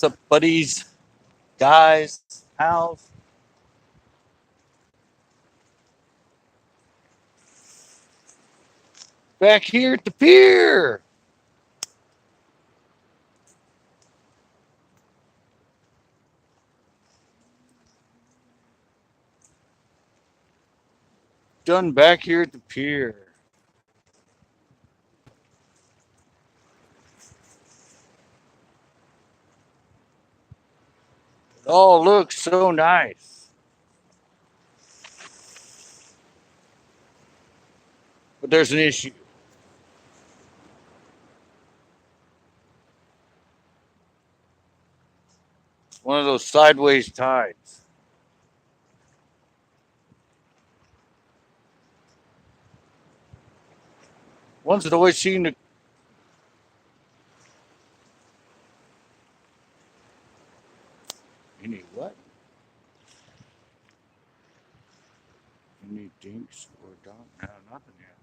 What's up, buddies, guys, pals? Back here at the pier. Done back here at the pier. It all looks so nice. But there's an issue. It's one of those sideways tides. Ones that always seem to. You need what? You need dinks or don't? No, nothing yet.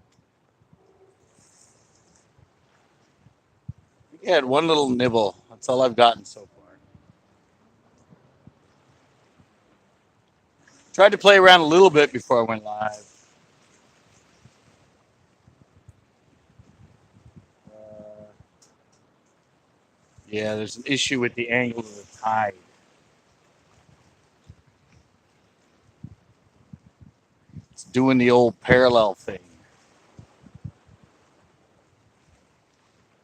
We had one little nibble. That's all I've gotten so far. Tried to play around a little bit before I went live. Uh, yeah, there's an issue with the angle of the tide. It's doing the old parallel thing.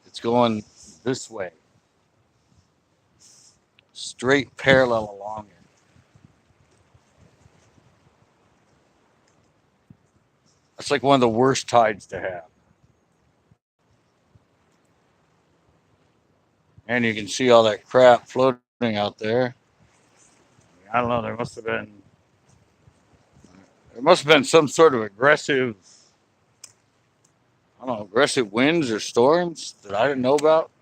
It's going this way, straight parallel along it. That's like one of the worst tides to have. And you can see all that crap floating out there. I don't know. There must have been some sort of aggressive, I don't know, aggressive winds or storms that I didn't know about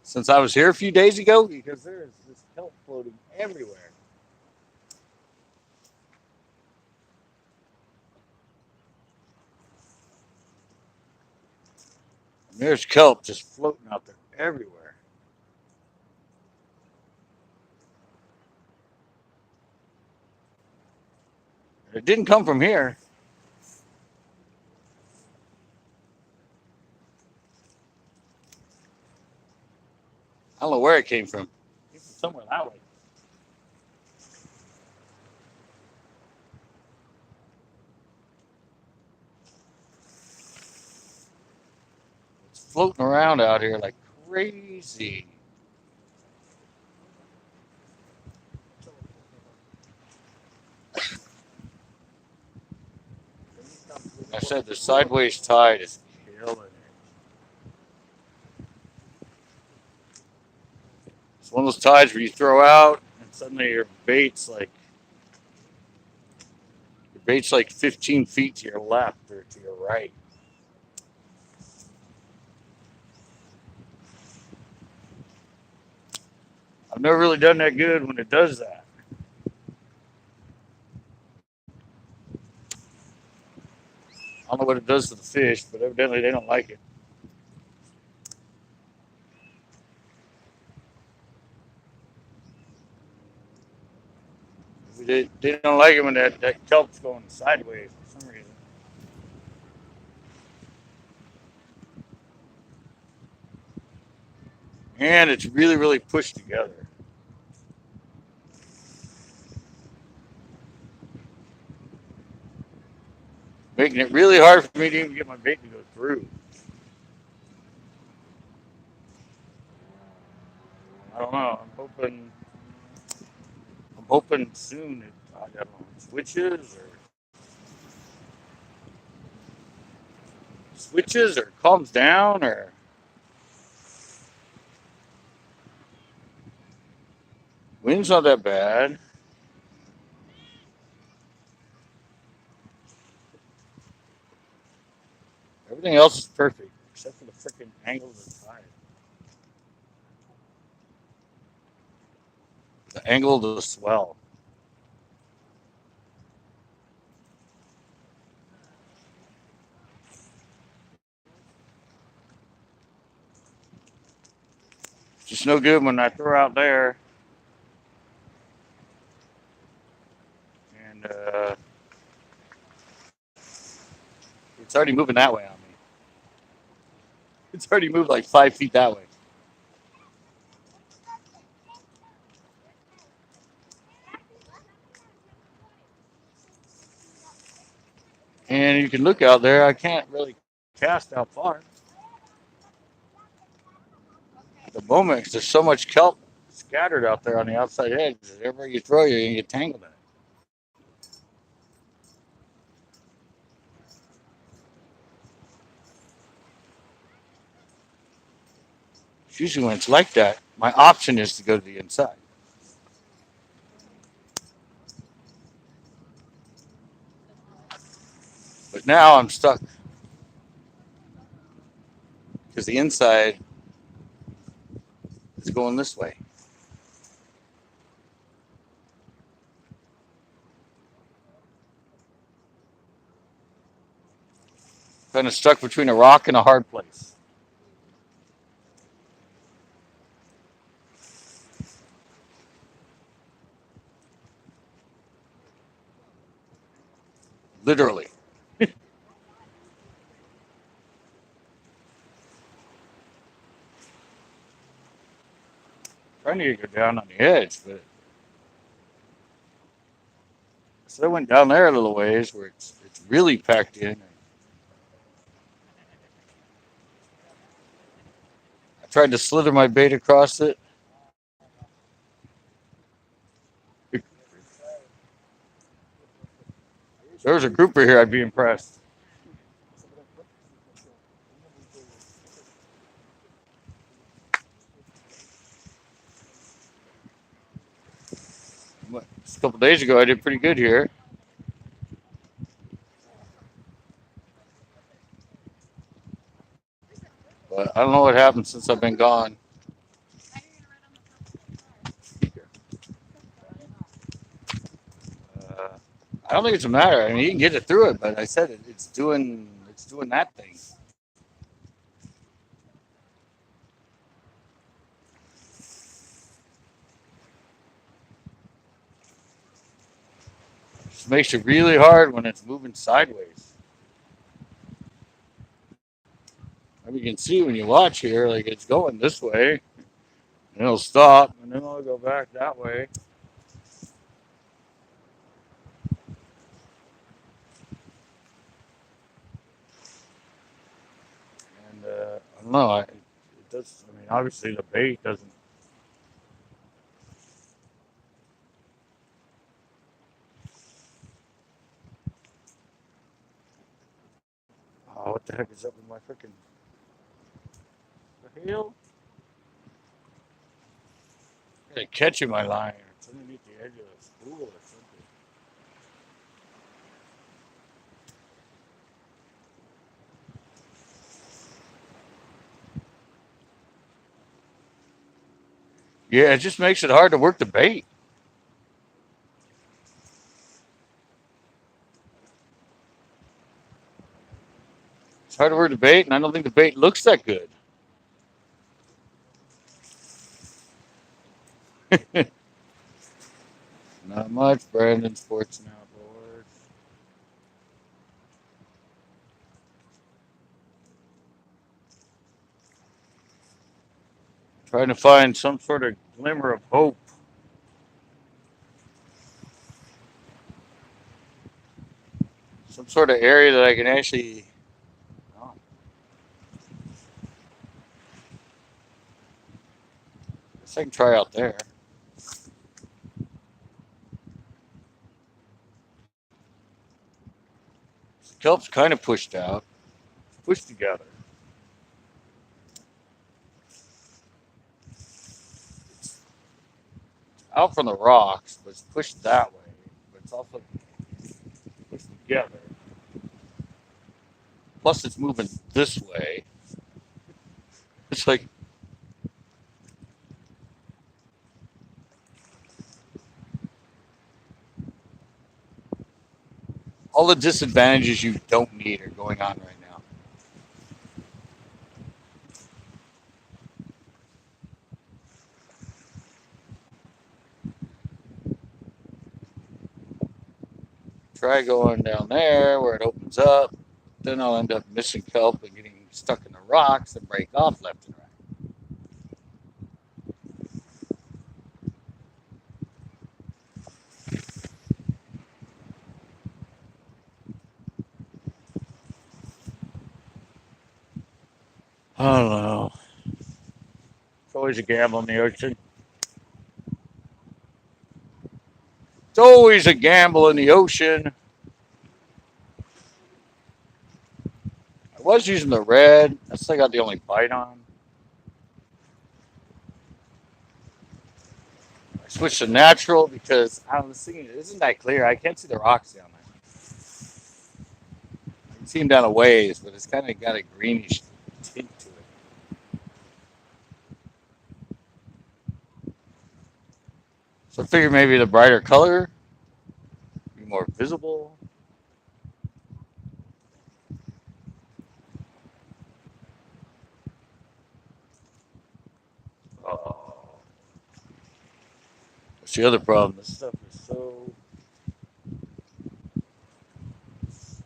since I was here a few days ago because there's this kelp floating everywhere. And there's kelp just floating out there everywhere. It didn't come from here. I don't know where it came from. It came from somewhere that way. It's floating around out here like crazy. I said the sideways tide is killing it. It's one of those tides where you throw out and suddenly your bait's like 15 feet to your left or to your right. I've never really done that good when it does that. I don't know what it does to the fish, but evidently they don't like it. They don't like it when that kelp's going sideways for some reason. And it's really, really pushed together, making it really hard for me to even get my bait to go through. I don't know. I'm hoping soon it, I don't know, switches or calms down or wind's not that bad. Everything else is perfect except for the freaking angle of the tide. The angle of the swell. Just no good when I throw out there and it's already moving that way on me. It's already moved like 5 feet that way. And you can look out there. I can't really cast out far at the moment because there's so much kelp scattered out there on the outside edge. Everywhere you throw, you're gonna get tangled in it. Usually when it's like that, my option is to go to the inside. But now I'm stuck because the inside is going this way. Kind of stuck between a rock and a hard place. Literally. Trying to go down on the edge, but so I went down there a little ways where it's really packed in. I tried to slither my bait across it. If there was a grouper here, I'd be impressed. Just a couple days ago, I did pretty good here, but I don't know what happened since I've been gone. Uh, I don't think it's a matter. I mean, you can get it through it, but I said it's doing that thing. It just makes it really hard when it's moving sideways. I mean, you can see when you watch here, like it's going this way, and it'll stop, and then it'll go back that way. And I don't know. It does. I mean, obviously the bait doesn't. Oh, what the heck is up with my freaking the hell? They're catching my line. It's underneath the edge of the spool or something. Yeah, it just makes it hard to work the bait. It's hard to work the bait, and I don't think the bait looks that good. Not much, Brandon. Sports and outdoors. Trying to find some sort of glimmer of hope. Some sort of area that I can actually. Oh, I guess I can try out there. The kelp's kind of pushed out, pushed together. It's out from the rocks, but it's pushed that way. But it's also pushed together. Plus, it's moving this way. It's like all the disadvantages you don't need are going on right now. Try going down there where it opens up. Then I'll end up missing kelp and getting stuck in the rocks and break off left and right. I don't know. It's always a gamble in the ocean. It's always a gamble in the ocean. I was using the red. I still got the only bite on. I switched to natural because I was thinking, isn't that clear? I can't see the rocks down there. I can see them down a ways, but it's kind of got a greenish tint to it. So I figured maybe the brighter color be more visible. Oh, that's the other problem. This stuff is so. It's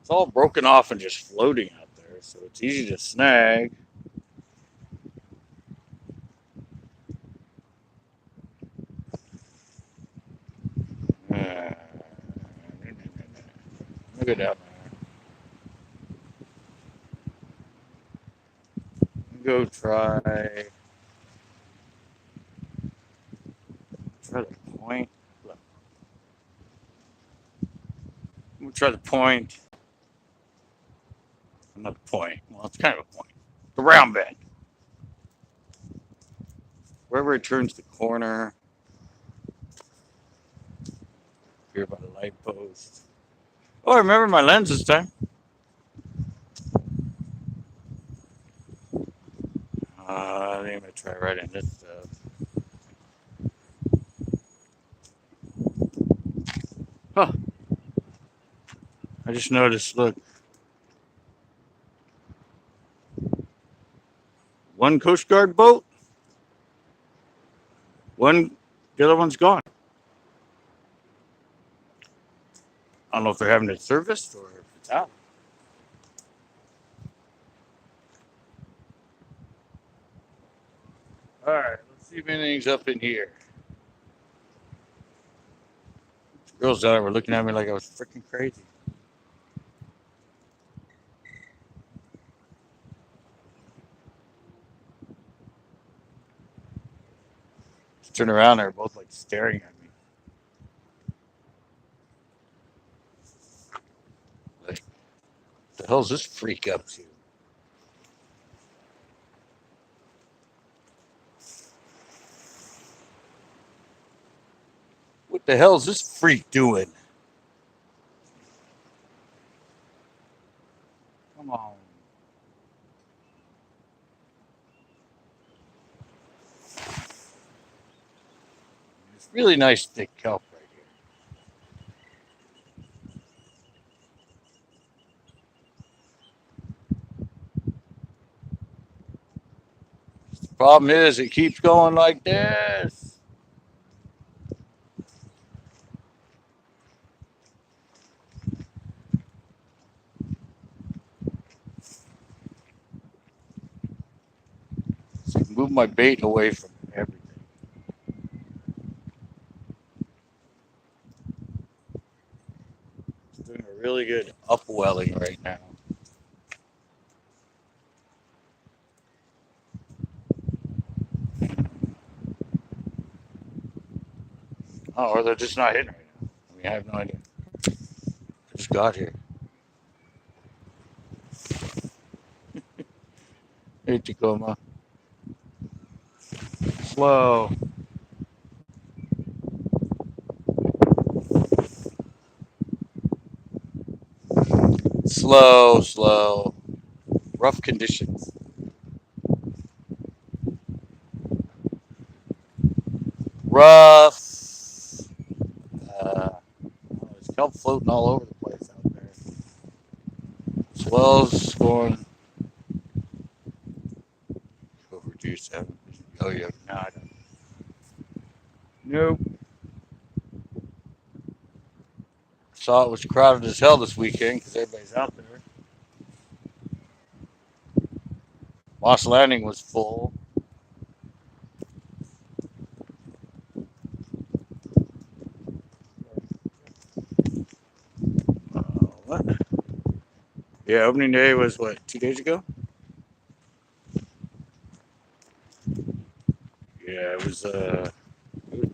all broken off and just floating out there, so it's easy to snag. Look at that. Go try the point. Look, I'm gonna try the point. Not the point. Well, it's kind of a point. The round bend. Wherever it turns the corner. Here by the light post. Oh, I remember my lens this time. I think I'm gonna try right in this stuff. Huh. I just noticed, look. One Coast Guard boat. The other one's gone. I don't know if they're having it serviced or if it's out. All right, let's see if anything's up in here. The girls down there were looking at me like I was freaking crazy. Just turn around, they're both like staring at me. Like, what the hell's this freak up to? What the hell's this freak doing? Come on. It's really nice thick kelp right here. The problem is it keeps going like this. So I can move my bait away from everything. It's doing a really good upwelling right now. Oh, or they're just not hitting right now. I mean, I have no idea. I just got here. Hey, Tacoma. Slow. Slow, slow. Rough conditions. Rough. There's kelp floating all over the place out there. Swell's going over 2-7. Oh, yeah. No, I don't. Nope. saw it was crowded as hell this weekend because everybody's out there. Moss Landing was full. What? Yeah, opening day was what, 2 days ago? Yeah, it was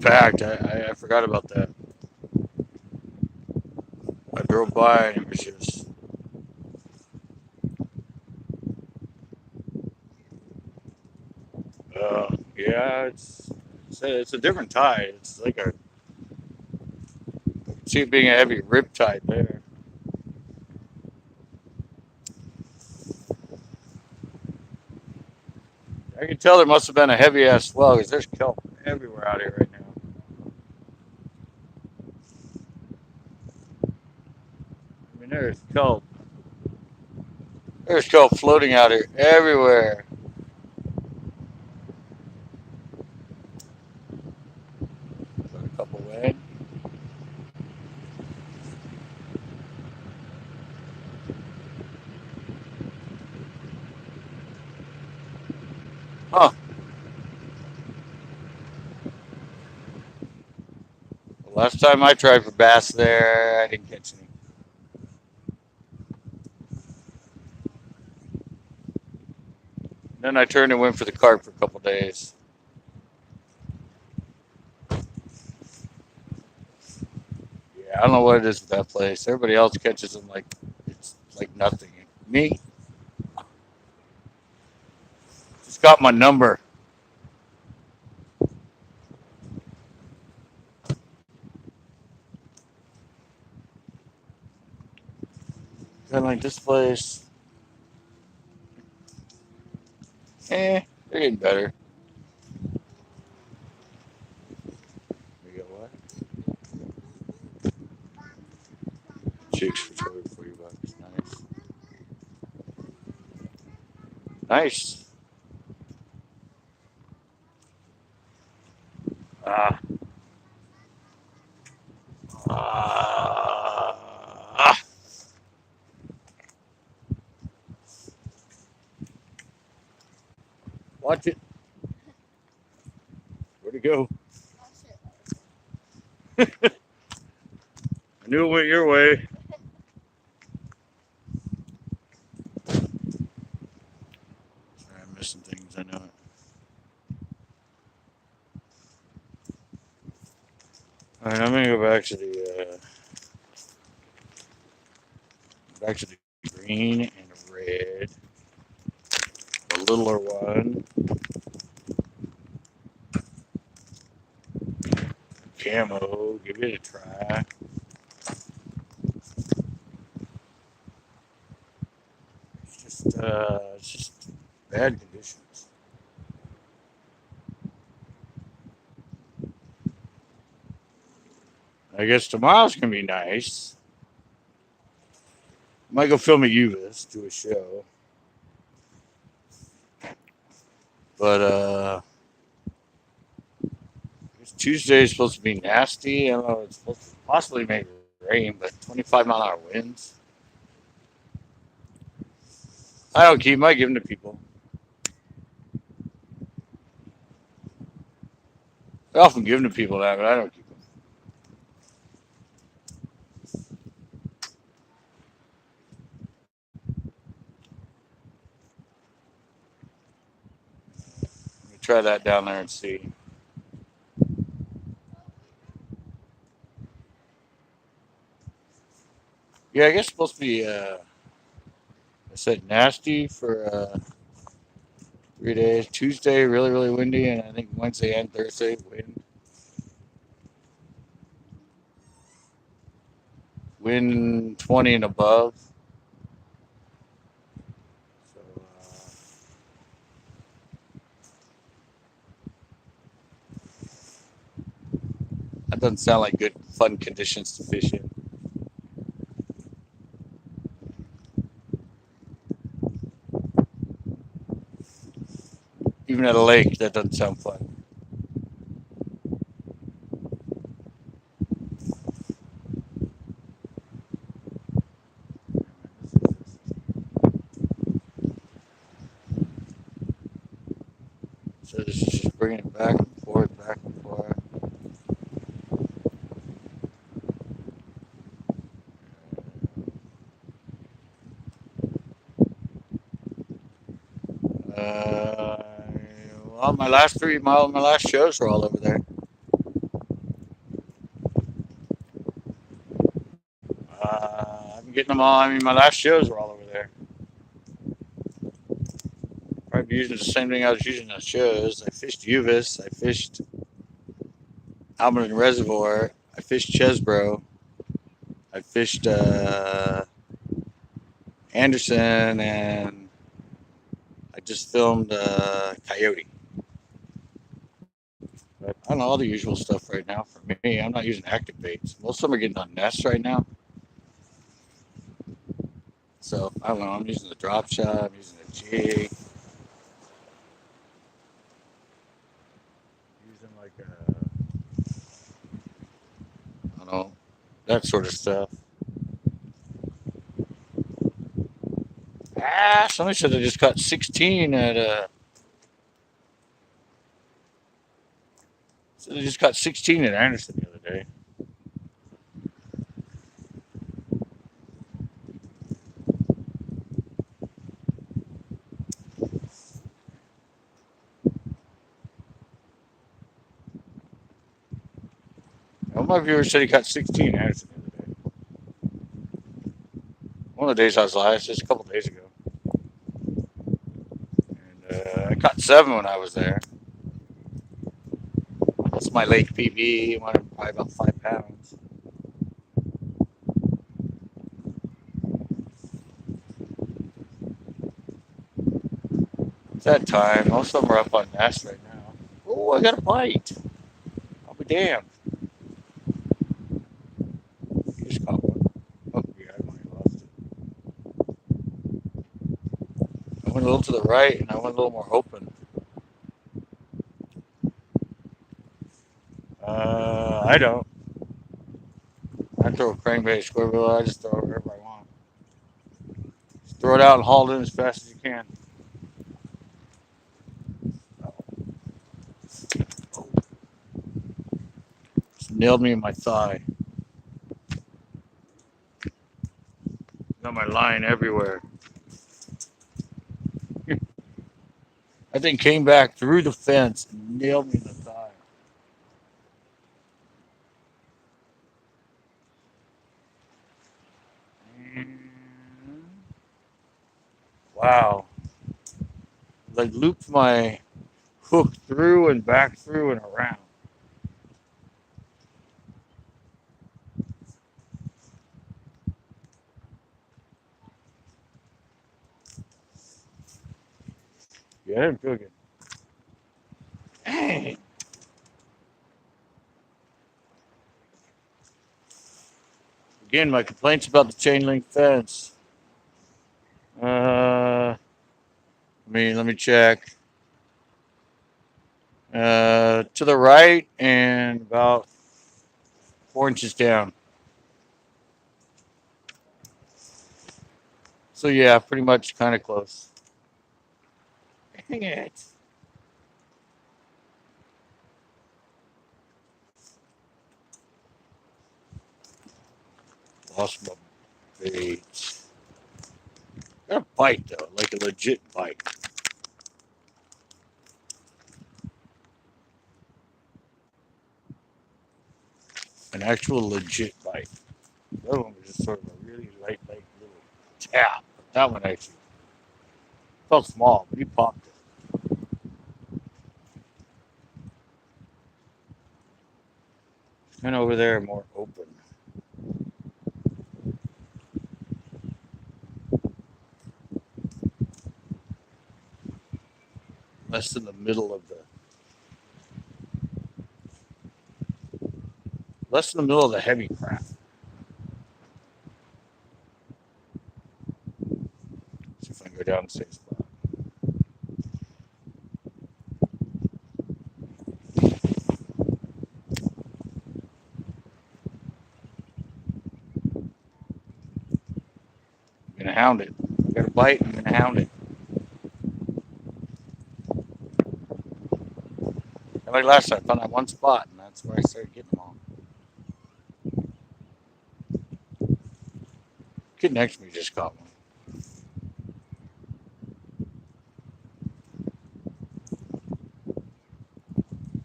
packed. I forgot about that. I drove by and it was just yeah, it's a different tide. It's like a see it being a heavy rip tide there. I can tell there must have been a heavy ass swell because there's kelp everywhere out here right now. I mean, there's kelp floating out here everywhere. Got a couple in. Huh. The last time I tried for bass there, I didn't catch any. Then I turned and went for the carp for a couple days. Yeah, I don't know what it is with that place. Everybody else catches them like it's like nothing. Me, just got my number. Kind of like this place. They're getting better. We got what? Chicks for $40. Nice. Nice. Ah. Ah. Watch it. Where'd it go? I knew it went your way. Sorry, I'm missing things. I know it. All right, I'm gonna go back to the green and red. The littler one. Camo. Give it a try. It's just bad conditions. I guess tomorrow's gonna be nice. Might go film at Uvis, do a show. But Tuesday is supposed to be nasty. I don't know. It's supposed to possibly make rain, but 25-mile-an-hour winds. I don't keep them. I give them to people. I often give them to people now, but I don't keep them. Let me try that down there and see. Yeah, I guess it's supposed to be. I said nasty for 3 days. Tuesday, really, really windy, and I think Wednesday and Thursday, wind 20 and above. So that doesn't sound like good, fun conditions to fish in. Even at a lake, that doesn't sound fun. So this is just bringing it back and forth, back and forth. Uh, well, my last shows were all over there. I've been getting them all. I mean, my last shows were all over there. Probably using the same thing I was using on shows. I fished Uvis. I fished Alberton Reservoir. I fished Chesbro. I fished Anderson, and I just filmed Coyote. But I don't know, all the usual stuff right now for me. I'm not using active baits. Most of them are getting on nests right now. So I don't know. I'm using the drop shot. I'm using the jig. Using like I don't know, that sort of stuff. Somebody said they just caught 16 at So they just got 16 at Anderson the other day. One of my viewers said he caught 16 at Anderson the other day. One of the days I was live, just a couple days ago. And I caught 7 when I was there. That's my lake PB. Probably about 5 pounds. It's that time. Most of them are up on nest right now. Oh, I got a bite. I'll be damned. You just caught one. Oh, yeah, I might have lost it. I went a little to the right and I went a little more open. I don't. I throw a crankbait, squirrel. I just throw it wherever I want. Just throw it out and haul it in as fast as you can. Oh, just nailed me in my thigh. Got my line everywhere. That thing came back through the fence and nailed me in the thigh. And wow. Like looped my hook through and back through and around. Yeah, I didn't feel good. Dang. Again, my complaints about the chain link fence. Let me check. To the right and about 4 inches down. So yeah, pretty much kind of close. Dang it. Lost my bait. Got a bite though, like a legit bite. An actual legit bite. The other one was just sort of a really light little tap. That one actually felt small, but he popped it. And over there, more open. Less than the middle of the heavy crap. See if I can go down the same spot. I'm gonna hound it. I got a bite. I'm gonna hound it. Like last time, I found that one spot, and that's where I started getting them all. Kid next to me just caught one.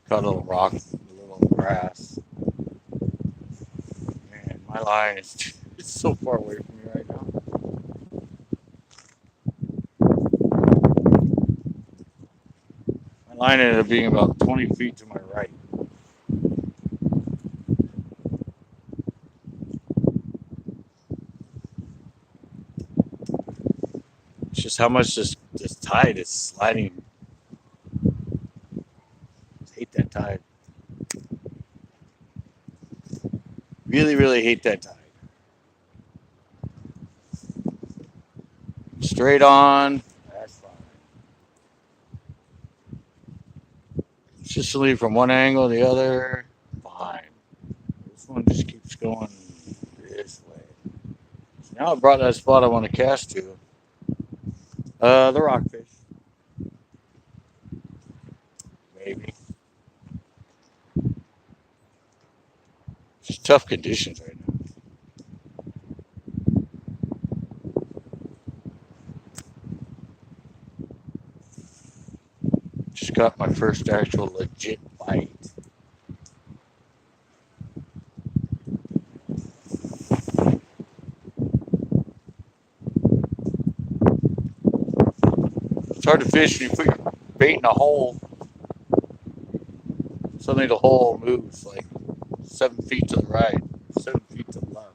Caught a little rock, a little grass. Man, my line is it's so far away from me right now. My line ended up being about 20 feet to my right. It's just how much this tide is sliding. I hate that tide. Really, really hate that tide. Straight on. That's fine. Consistently from one angle to the other. Fine. This one just keeps going this way. So now I brought that spot I want to cast to. The rockfish. Maybe. Just tough conditions right now. Just got my first actual legit bite. It's hard to fish when you put your bait in a hole. Suddenly the hole moves like 7 feet to the right, 7 feet to the left.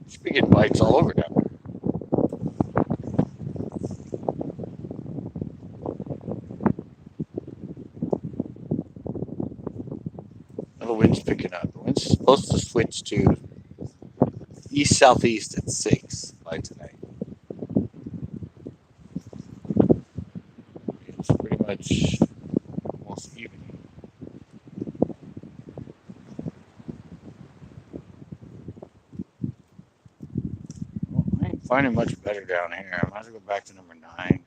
Should be getting bites all over down there. Now the wind's picking up. The wind's supposed to switch to east southeast at 6 by tonight. It's pretty much almost evening. Well, I ain't finding much better down here. I might as well go back to number 9.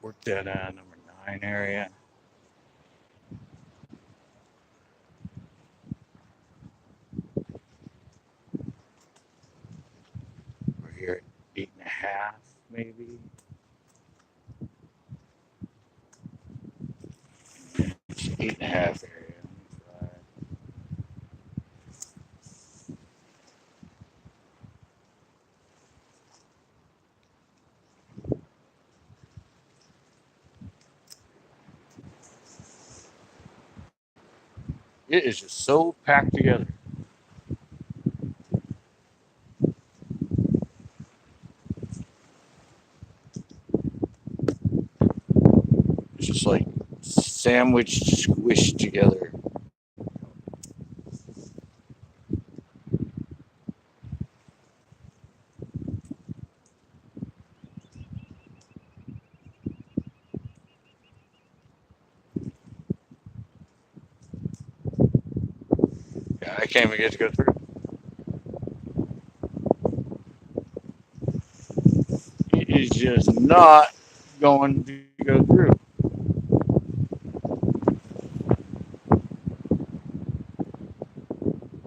Work that number 9 area. We're here at 8.5, maybe. It's 8.5 area. It is just so packed together. It's just like sandwiched, squished together. Yeah, I can't even get to go through. It is just not going to go through.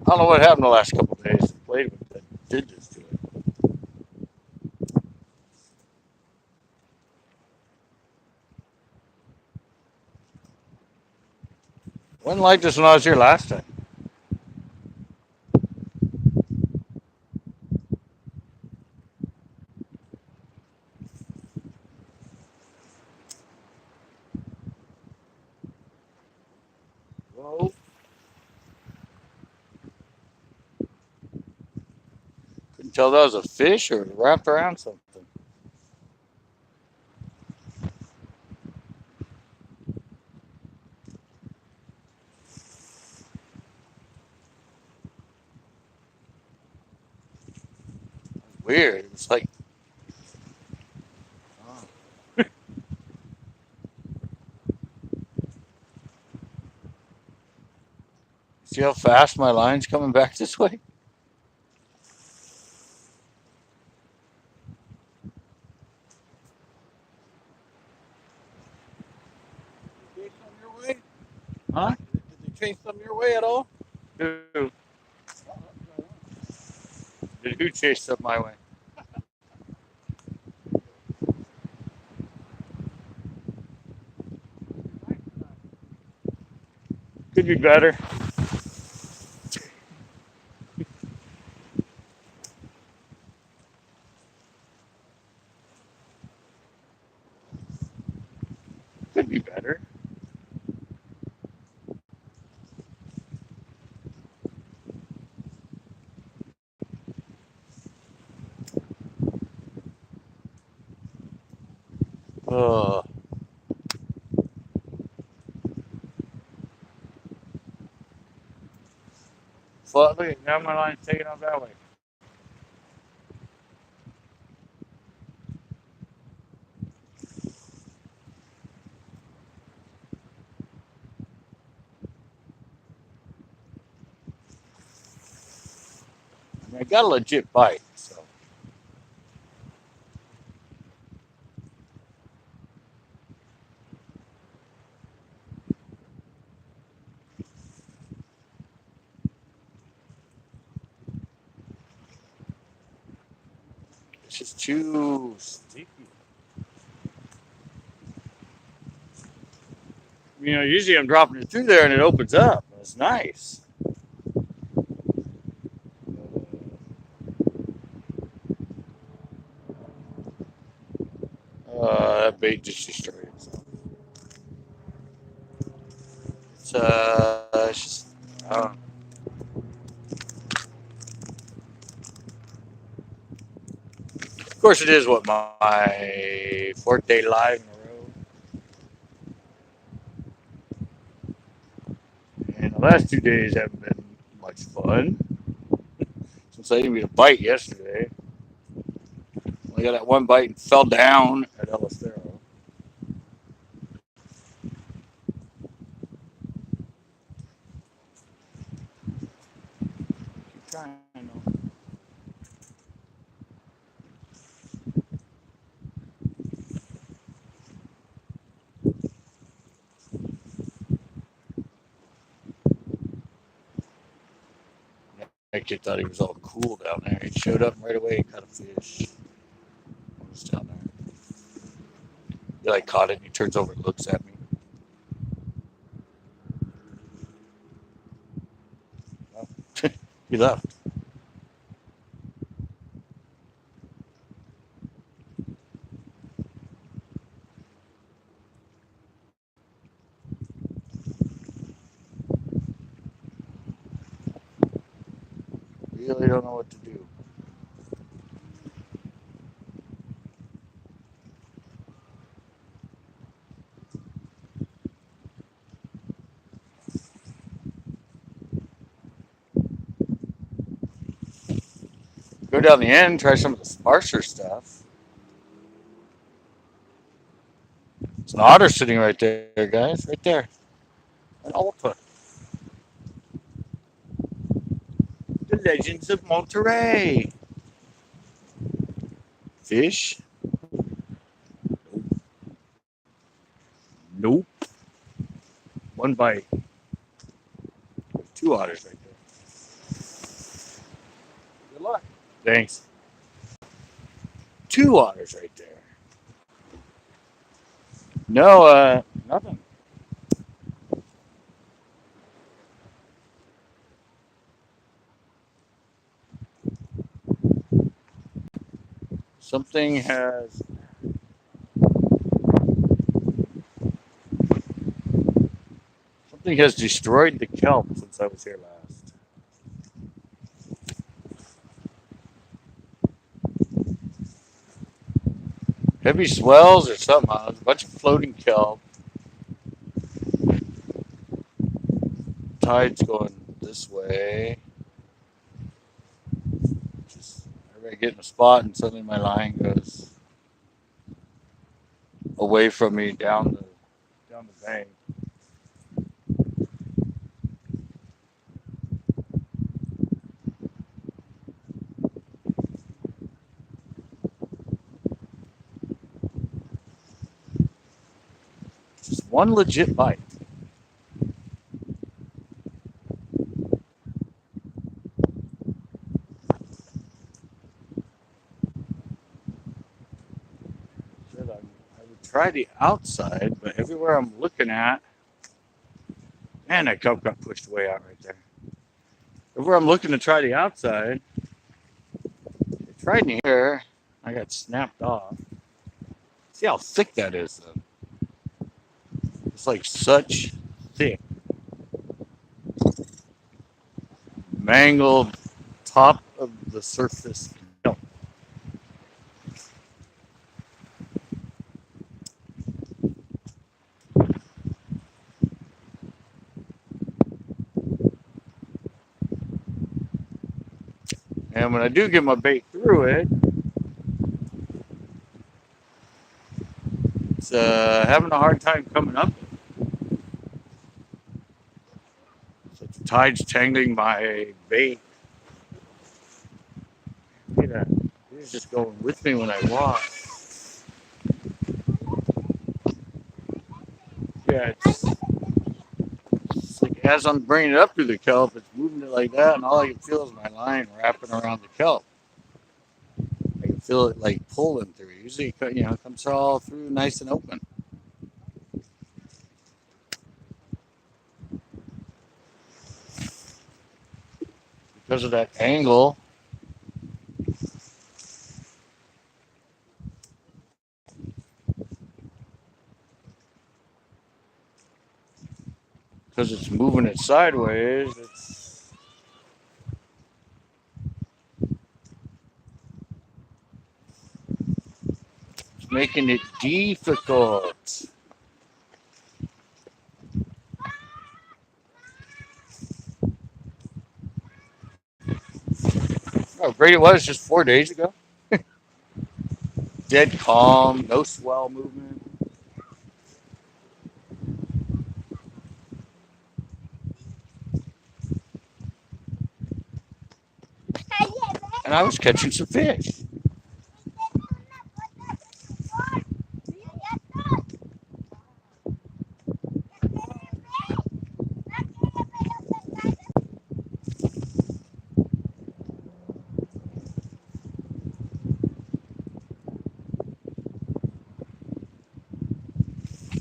I don't know what happened the last couple of days. I played with that did this to it. Wasn't like this when I was here last time. Whoa. Couldn't tell that was a fish or wrapped around something. Weird. It was like, oh, See how fast my line's coming back this way? Did they chase some your way? Huh? Did they chase some your way at all? Who? Oh, that's right on. Did who chase up my way? You're nice tonight. Could be better. Could be better. Uh, look at now my line's taking off that way. I mean, I got a legit bite, so it's just too sticky. You know, usually I'm dropping it through there and it opens up. It's nice. That bait just destroyed itself. It's just, of course, it is what my fourth day live in a row, and the last 2 days haven't been much fun since I didn't get a bite yesterday. I got that one bite and fell down at Elistero. Keep trying though. That kid thought he was all cool down there. He showed up right away and caught a fish. I was down there. He like caught it and he turns over and looks at me. Well, he left. Really don't know what to do. Go down the end, try some of the sparser stuff. It's an otter sitting right there, guys. Right there. An alpha. The Legends of Monterey. Fish? Nope. One bite. Two otters right there. Good luck. Thanks. Two otters right there. No, nothing. Something has something has destroyed the kelp since I was here last. Heavy swells or something. There's a bunch of floating kelp. Tide's going this way. Just everybody getting a spot, and suddenly my line goes away from me down the bank. one legit bite. Said I would try the outside, but everywhere I'm looking at, man, that cup got pushed way out right there. Everywhere I'm looking to try the outside, I tried in here, I got snapped off. See how thick that is, though. It's like such thick, mangled top of the surface. And when I do get my bait through it, it's having a hard time coming up. So the tide's tangling my bait. Yeah, he's just going with me when I walk. Yeah, it's like as I'm bringing it up through the kelp, it's moving it like that, and all I can feel is my line wrapping around the kelp. I can feel it like pulling through. Usually, it comes all through nice and open. Because of that angle, because it's moving it sideways, it's making it difficult. How great it was just 4 days ago. Dead calm, no swell movement. And I was catching some fish.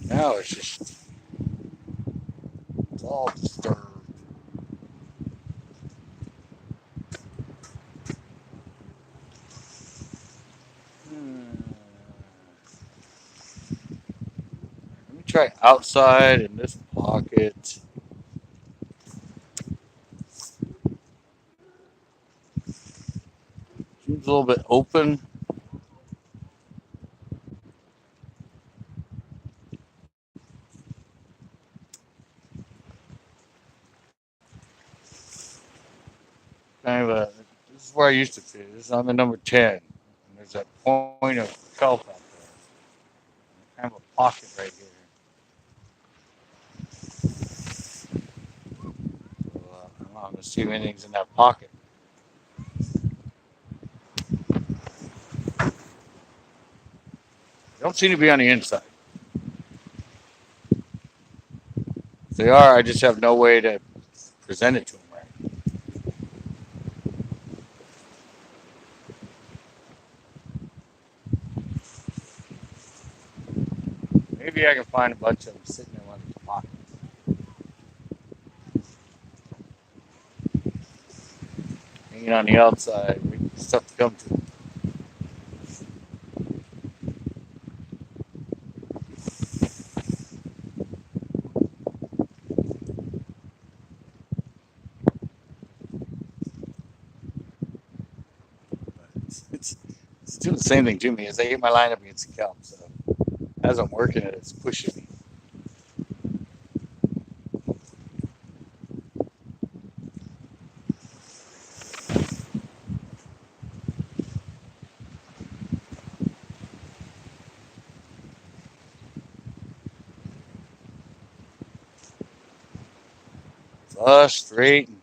Now it's all disturbed. Let me try outside in this pocket. Seems a little bit open. Kind of a. This is where I used to fish. This is on the number 10. And there's that point of kelp out there. Kind of a pocket right here. So, I'm going to see if anything's in that pocket. They don't seem to be on the inside. If they are, I just have no way to present it to them right. Maybe I can find a bunch of them sitting in one of these pockets. Hanging on the outside, stuff to come to. It's doing the same thing to me as I get my line up against the kelp. So as I'm working it, it's pushing me. Frustrating.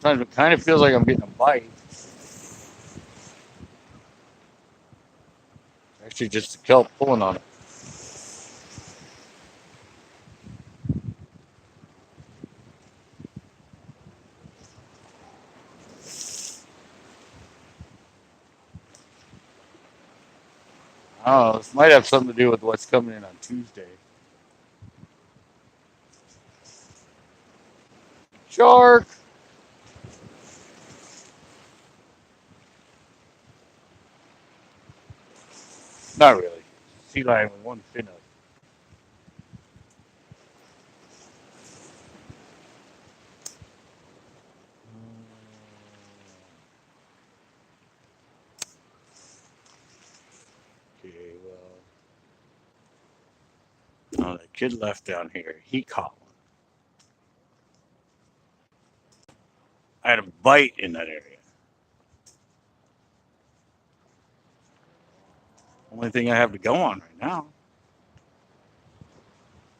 Sometimes it kind of feels like I'm getting a bite. Actually, just the kelp pulling on it. I don't know. This might have something to do with what's coming in on Tuesday. Shark! Not really. Sea lion with one fin up. Okay, well. Oh, that kid left down here. He caught one. I had a bite in that area. Only thing I have to go on right now.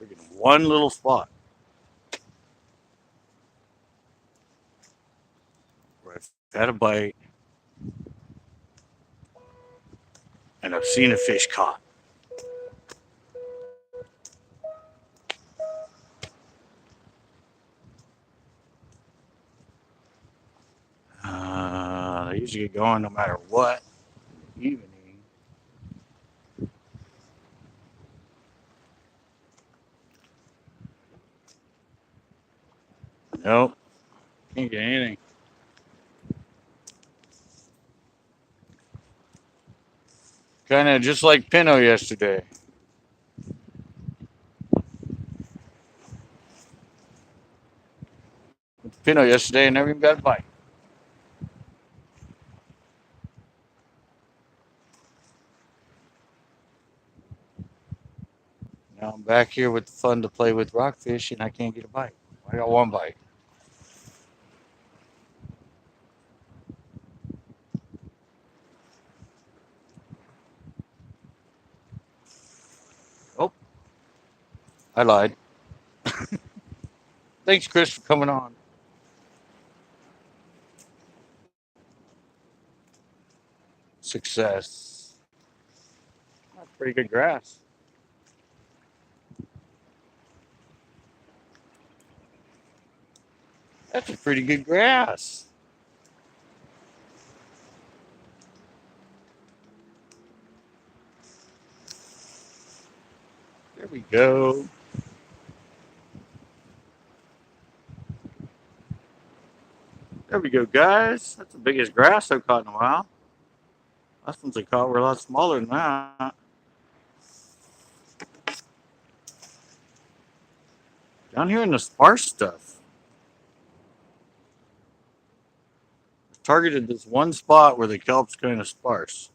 Freaking one little spot where I've had a bite and I've seen a fish caught. They usually get going no matter what. Evening. Nope. Can't get anything. Kind of just like Pinot yesterday. With Pinot yesterday and never even got a bite. Now I'm back here with the fun to play with rockfish and I can't get a bite. I got one bite. Oh, I lied. Thanks, Chris, for coming on. Success. That's pretty good grass. That's a pretty good grass. There we go. There we go, guys. That's the biggest grass I've caught in a while. Last ones I caught were a lot smaller than that. Down here in the sparse stuff, I targeted this one spot where the kelp's kind of sparse.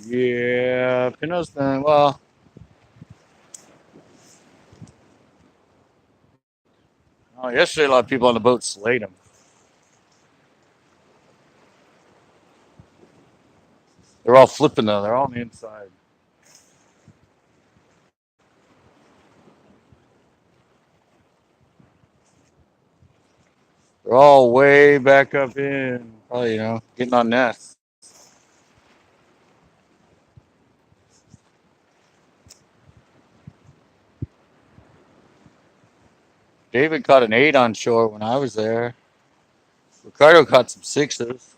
Yeah, Pinot's been, well, oh, yesterday a lot of people on the boat slayed him. They're all flipping though. They're all on the inside. They're all way back up in, probably, getting on nests. David caught an 8 on shore when I was there. Ricardo caught some 6s.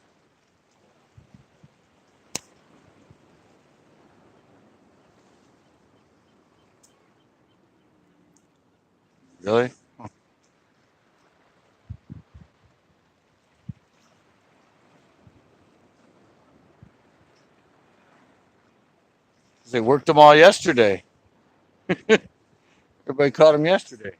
Really? They worked them all yesterday. Everybody caught them yesterday.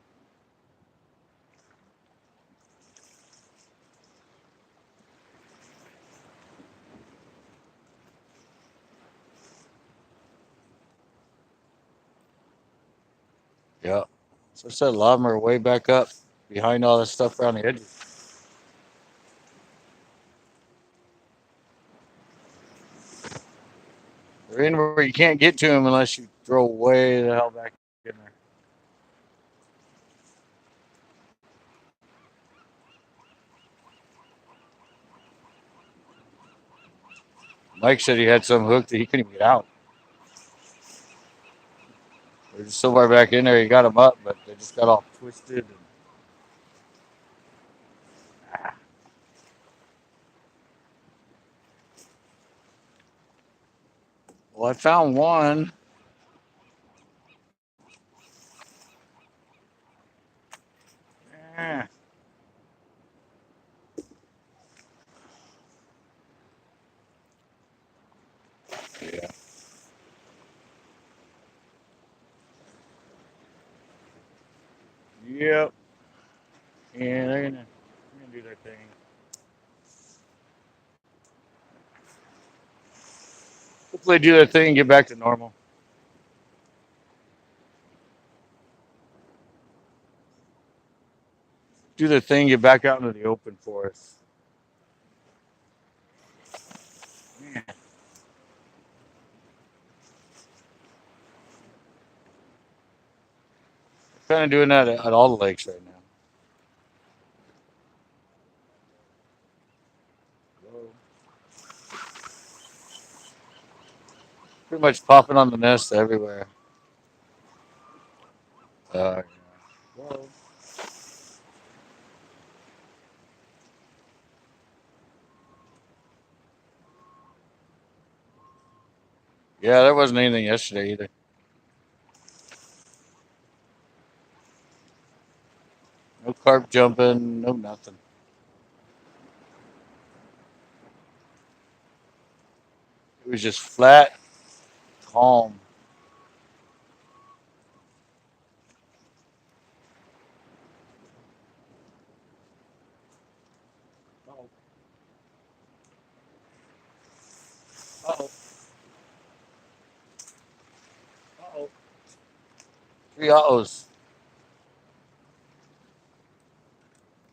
Yeah. So I said a lot of them are way back up behind all this stuff around the edges. They're in where you can't get to them unless you throw way the hell back in there. Mike said he had some hooked that he couldn't even get out. They're just so far back in there, he got them up, but they just got all twisted. And, well, I found one. Eh, yeah. Yep. Yeah, they're gonna do their thing. Hopefully, do their thing and get back to normal. Do their thing, get back out into the open for us. Man, kind of doing that at all the lakes right now. Whoa. Pretty much popping on the nest everywhere. Yeah. Whoa. Yeah, there wasn't anything yesterday either. No carp jumping, no nothing. It was just flat, calm. Uh-oh. Uh-oh. Uh-oh. Three uh-ohs.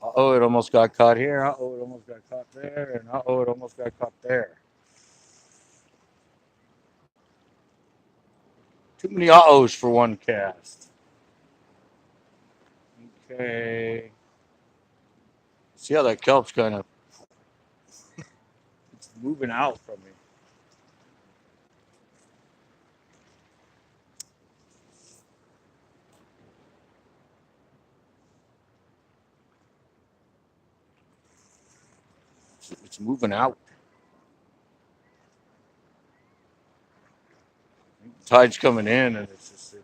Uh-oh, it almost got caught here. Uh-oh, it almost got caught there. And uh-oh, it almost got caught there. Too many uh-ohs for one cast. Okay. See how that kelp's kind of it's moving out from me. It's moving out. The tide's coming in, and it's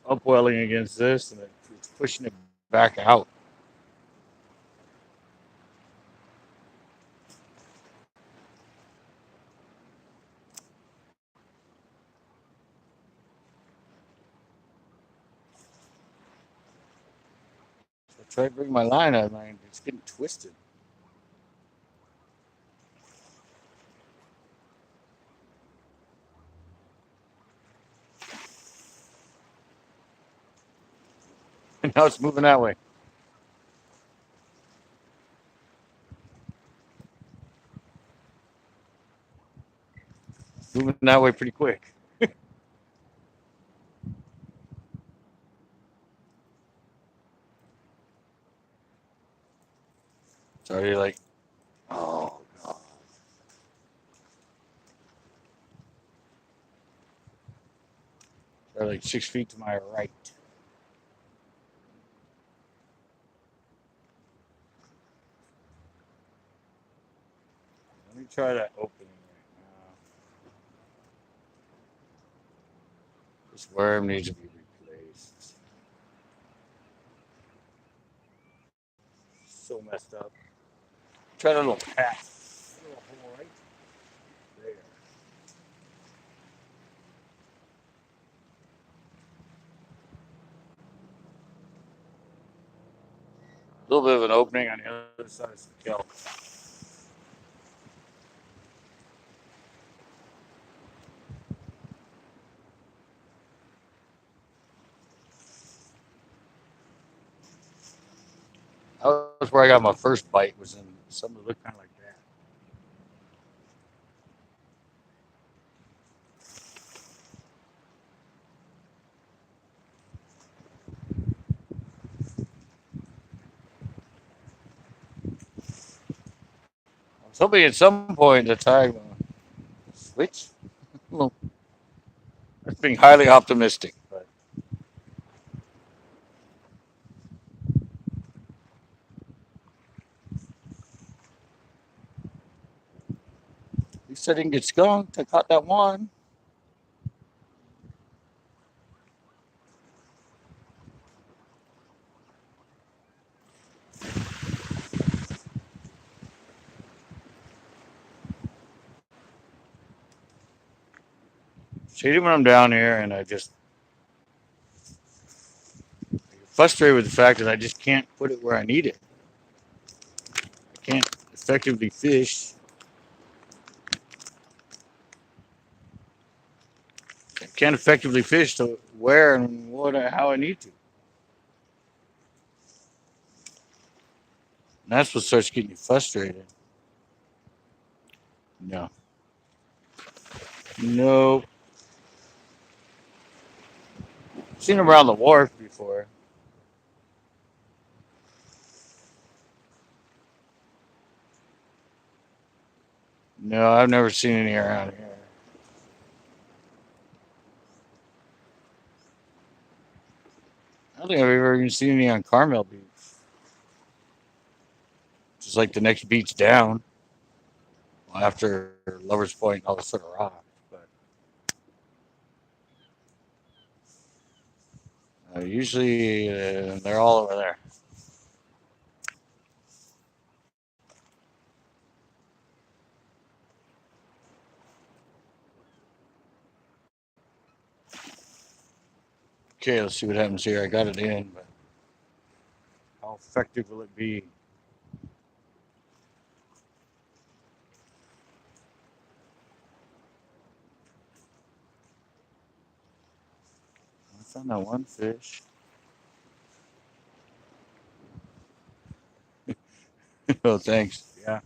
upwelling against this, and it's pushing it back out. So I tried to bring my line out, man. It's getting twisted. And now it's moving that way. Moving that way pretty quick. It's already like, oh god. They're like 6 feet to my right. Let me try that opening right now. This worm needs to be replaced. So messed up. Try that little pass. A little hole right there. A little bit of an opening on the other side of the kelp. That was where I got my first bite. Was in something that looked kind of like that. was hoping at some point the tide will switch. Well, that's being highly optimistic, but at least I didn't get skunked. I caught that one. Shady when I'm down here, and I just get frustrated with the fact that I just can't put it where I need it. I can't effectively fish. I can't effectively fish to where and how I need to. And that's what starts getting you frustrated. No, no. Seen them around the wharf before. No, I've never seen any around here. I don't think I've ever even seen any on Carmel Beach. Just like the next beach down, well, after Lovers Point and all the sort of rocks. But usually they're all over there. Okay, let's see what happens here. I got it in, but how effective will it be? I found that one fish. Oh, thanks. Yeah.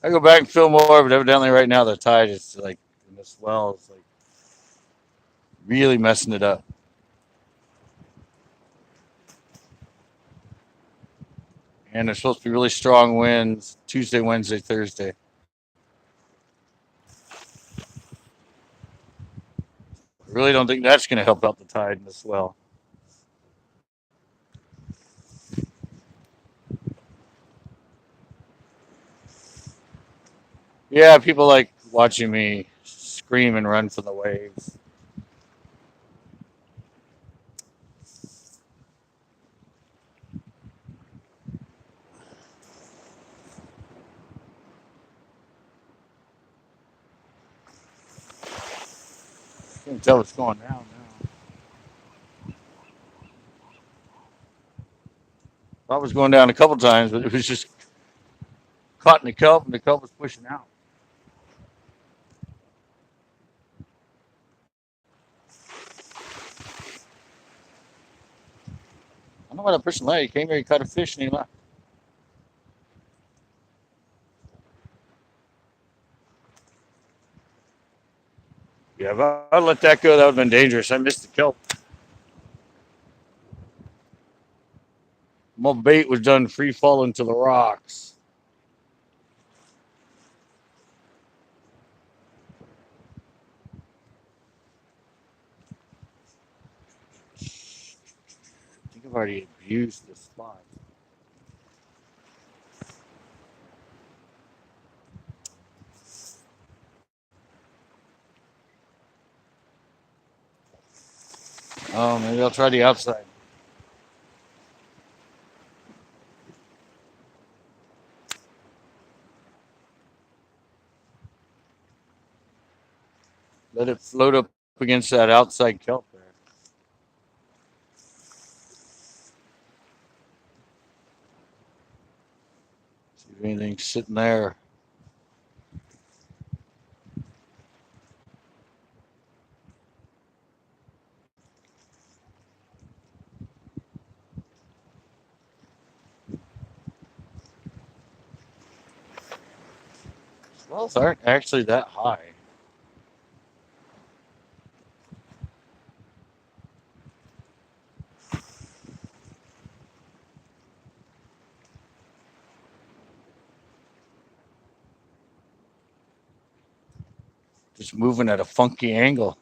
I go back and film more, but evidently right now the tide is like in the swell is like really messing it up. And there's supposed to be really strong winds Tuesday, Wednesday, Thursday. I really don't think that's going to help out the tide in the swell. Yeah, people like watching me scream and run from the waves. Can't tell what's going down now. Thought it was going down a couple times, but it was just caught in the kelp, and the kelp was pushing out. I don't know why that person left. He came here, he caught a fish, and he left. Yeah, if I let that go, that would have been dangerous. I missed the kelp. My bait was done free falling to the rocks. I think I've already abused this spot. Oh, maybe I'll try the outside. Let it float up against that outside kelp there. See if anything's sitting there. Swells aren't actually that high. Just moving at a funky angle.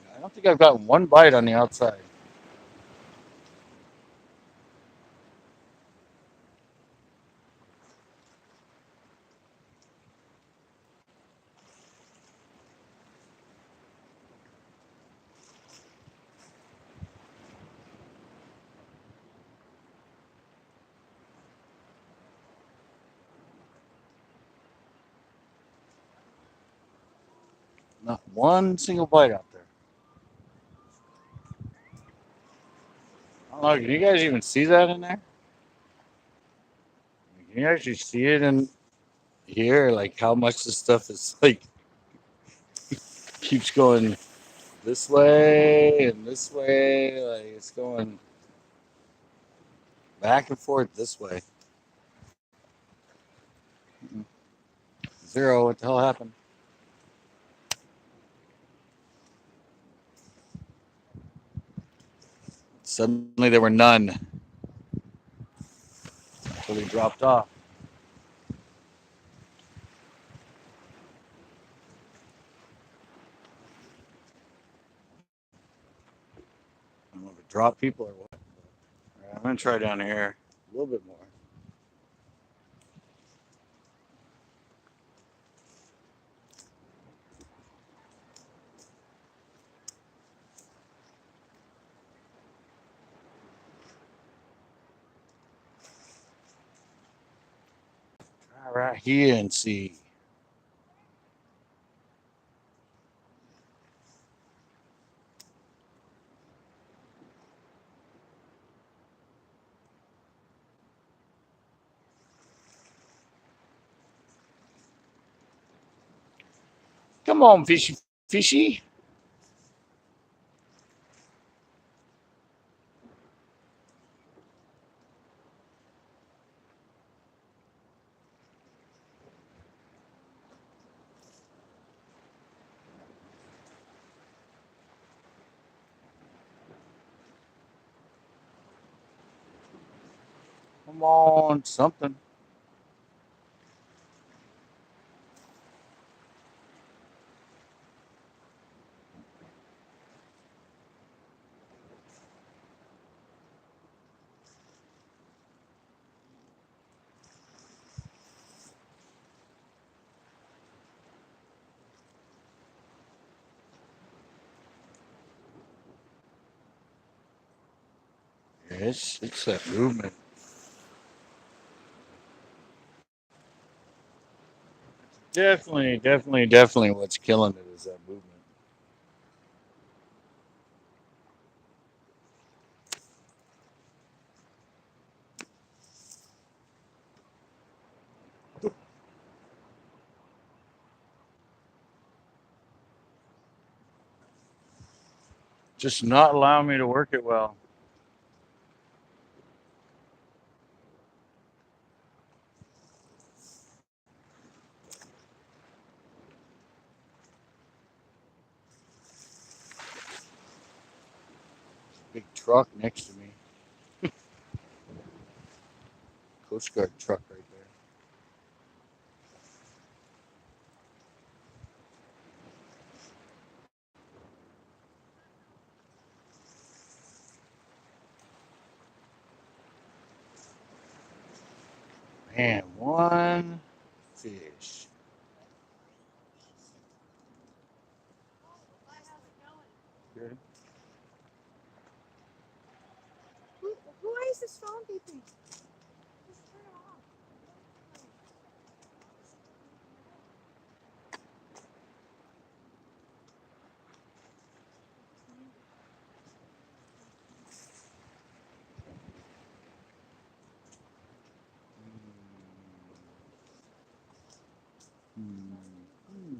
I don't think I've gotten one bite on the outside. Not one single bite out there. I don't know. Can you guys even see that in there? Can you actually see it in here? Like how much this stuff is like keeps going this way and this way. Like it's going back and forth this way. Zero. What the hell happened? Suddenly there were none. So they dropped off. I don't know if it dropped people or what. All right, I'm gonna try down here a little bit more. Try right here and see. Come on, fishy, fishy. Come on, something. It's that movement. Definitely what's killing it is that movement. Just not allowing me to work it well. Big truck next to me. Coast Guard truck right there. Man, one fish. Good. Who is this phone beeping? Just turn it off. Hmm. Hmm.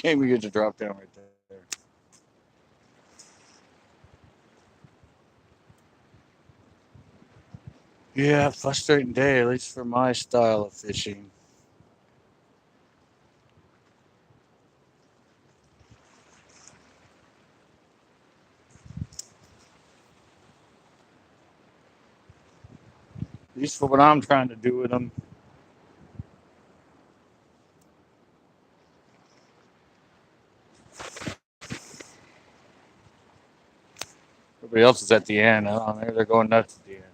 Can't even get to drop down right there. Yeah, frustrating day, at least for my style of fishing. At least for what I'm trying to do with them. Everybody else is at the end. I don't know, they're going nuts at the end.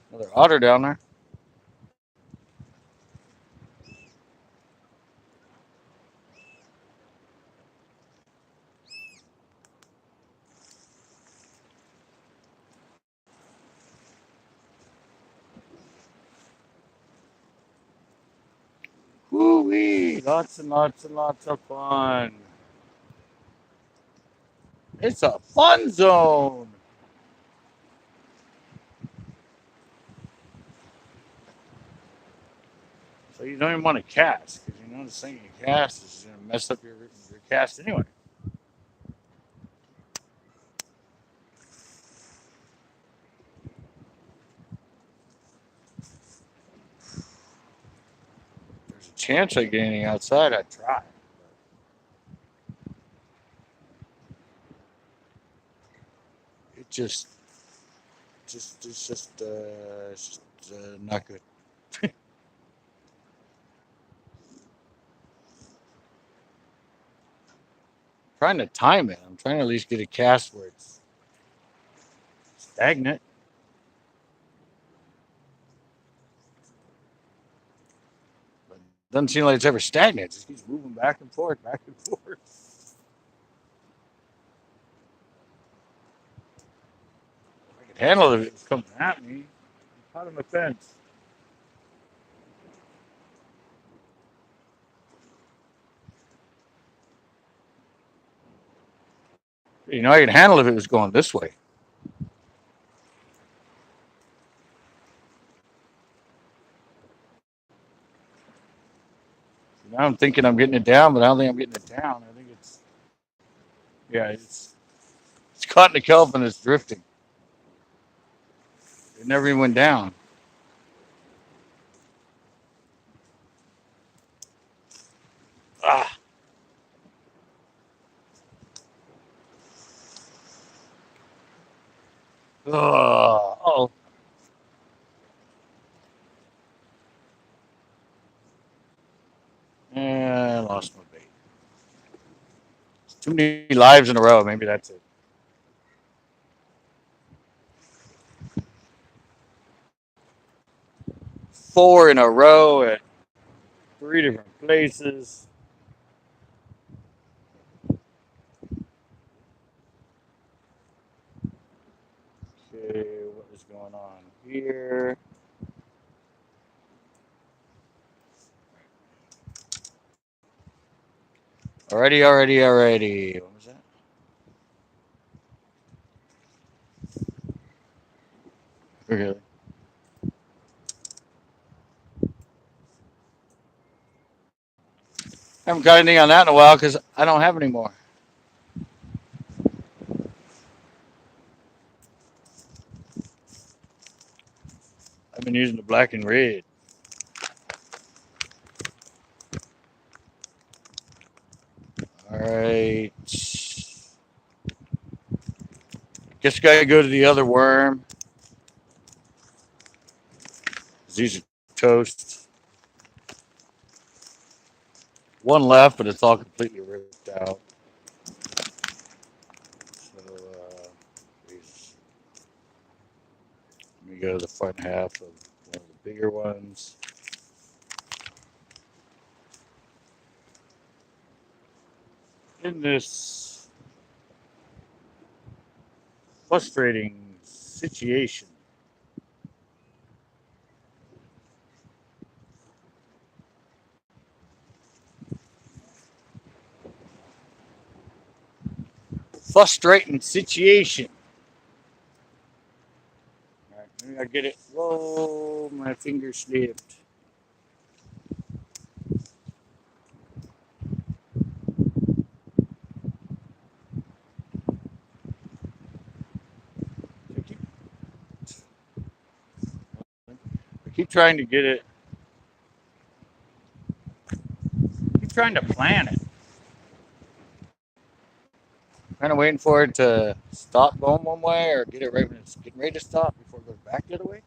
Another otter down there. Woo wee! Lots and lots and lots of fun. It's a fun zone. So you don't even want to cast because you know the thing you cast is going to mess up your cast anyway. If there's a chance of getting outside, I'd try. It it's just not good. Trying to time it. I'm trying to at least get a cast where it's stagnant. But it doesn't seem like it's ever stagnant. It just keeps moving back and forth, back and forth. I could handle it if it was coming at me. I'm caught on the fence. You know, I could handle it if it was going this way. Now I'm thinking I'm getting it down, but I don't think I'm getting it down. I think it's yeah, it's caught in the kelp and it's drifting. It never even went down. Ah, oh, I lost my bait. It's too many lives in a row. Maybe that's it. 4 in a row at 3 different places. Okay, what is going on here? Alrighty. What was that? Okay. I haven't got anything on that in a while because I don't have any more. I've been using the black and red. All right. Guess I gotta go to the other worm. These are toast. One left, but it's all completely ripped out. So let me go to the front half of one of the bigger ones. In this frustrating situation, frustrating situation. All right, maybe I get it. Whoa, my finger slipped. I keep trying to get it. I keep trying to plan it. Kind of waiting for it to stop going one way or get it right when it's getting ready to stop before it goes back the other way.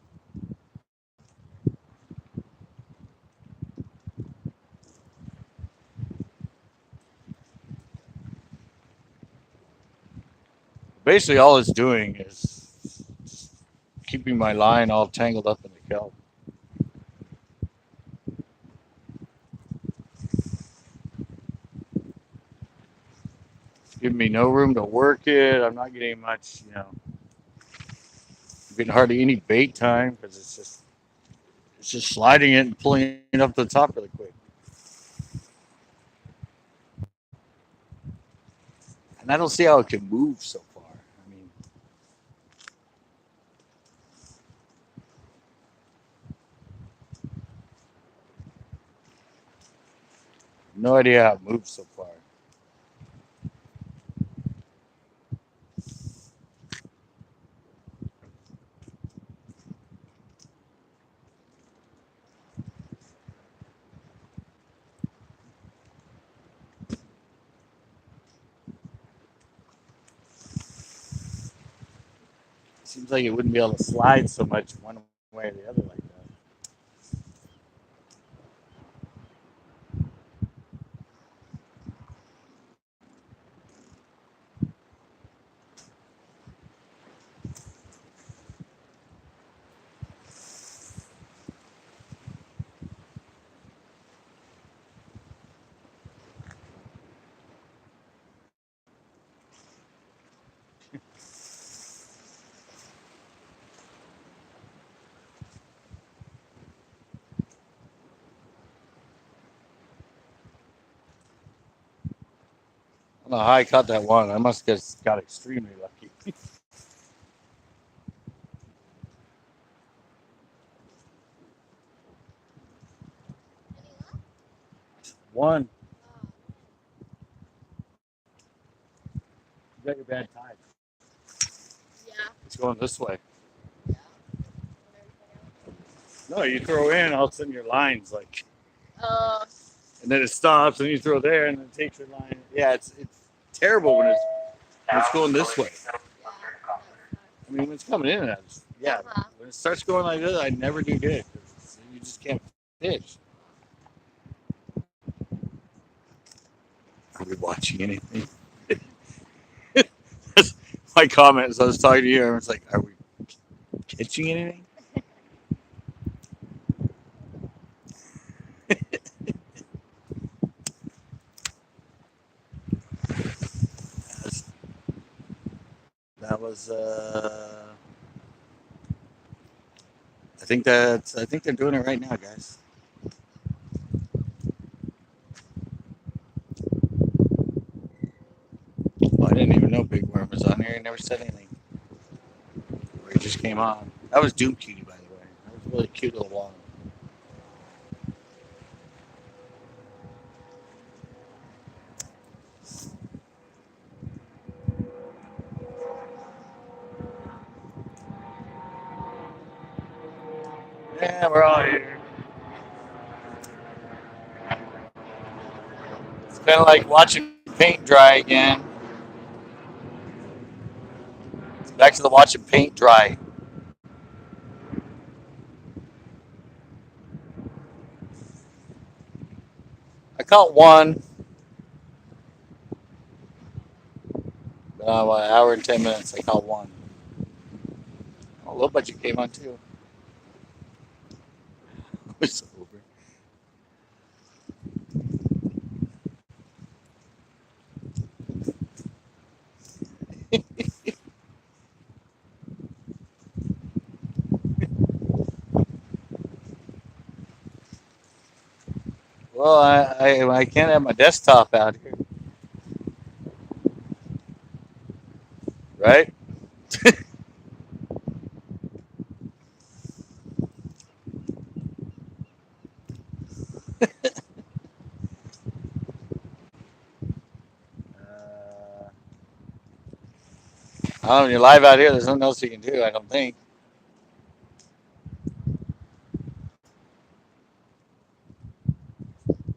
Basically, all it's doing is keeping my line all tangled up in the kelp. It's giving me no room to work it. I'm not getting much, I'm getting hardly any bait time because it's just sliding it and pulling it up to the top really quick. And I don't see how it can move so far. I mean, no idea how it moves so far. It seems like it wouldn't be able to slide so much one way or the other like that. I don't know how I caught that one. I must have got extremely lucky. One, you got your bad tide. It's going this way. No, you throw in, all of a sudden your line's like, and then it stops, and you throw there, and then it takes your line. Yeah, it's terrible when it's going this way. I mean, when it's coming in, yeah. When it starts going like this, I never do good. 'Cause you just can't fish. Are we watching anything? That's my comment as I was talking to you. I was like, "Are we catching anything?" That's, that was. I think they're doing it right now, guys. Well, I didn't even know Big Worm was on here. He never said anything. Or he just came on. That was Doom Cutie, by the way. That was a really cute little one. Yeah, we're all here. It's kind of like watching paint dry again. Back to the watching paint dry. I caught one. An hour and 10 minutes. I caught one. Oh, low budget came on too. It's over. Well, I can't have my desktop out here. right? I don't know, when you're live out here, there's nothing else you can do, I don't think.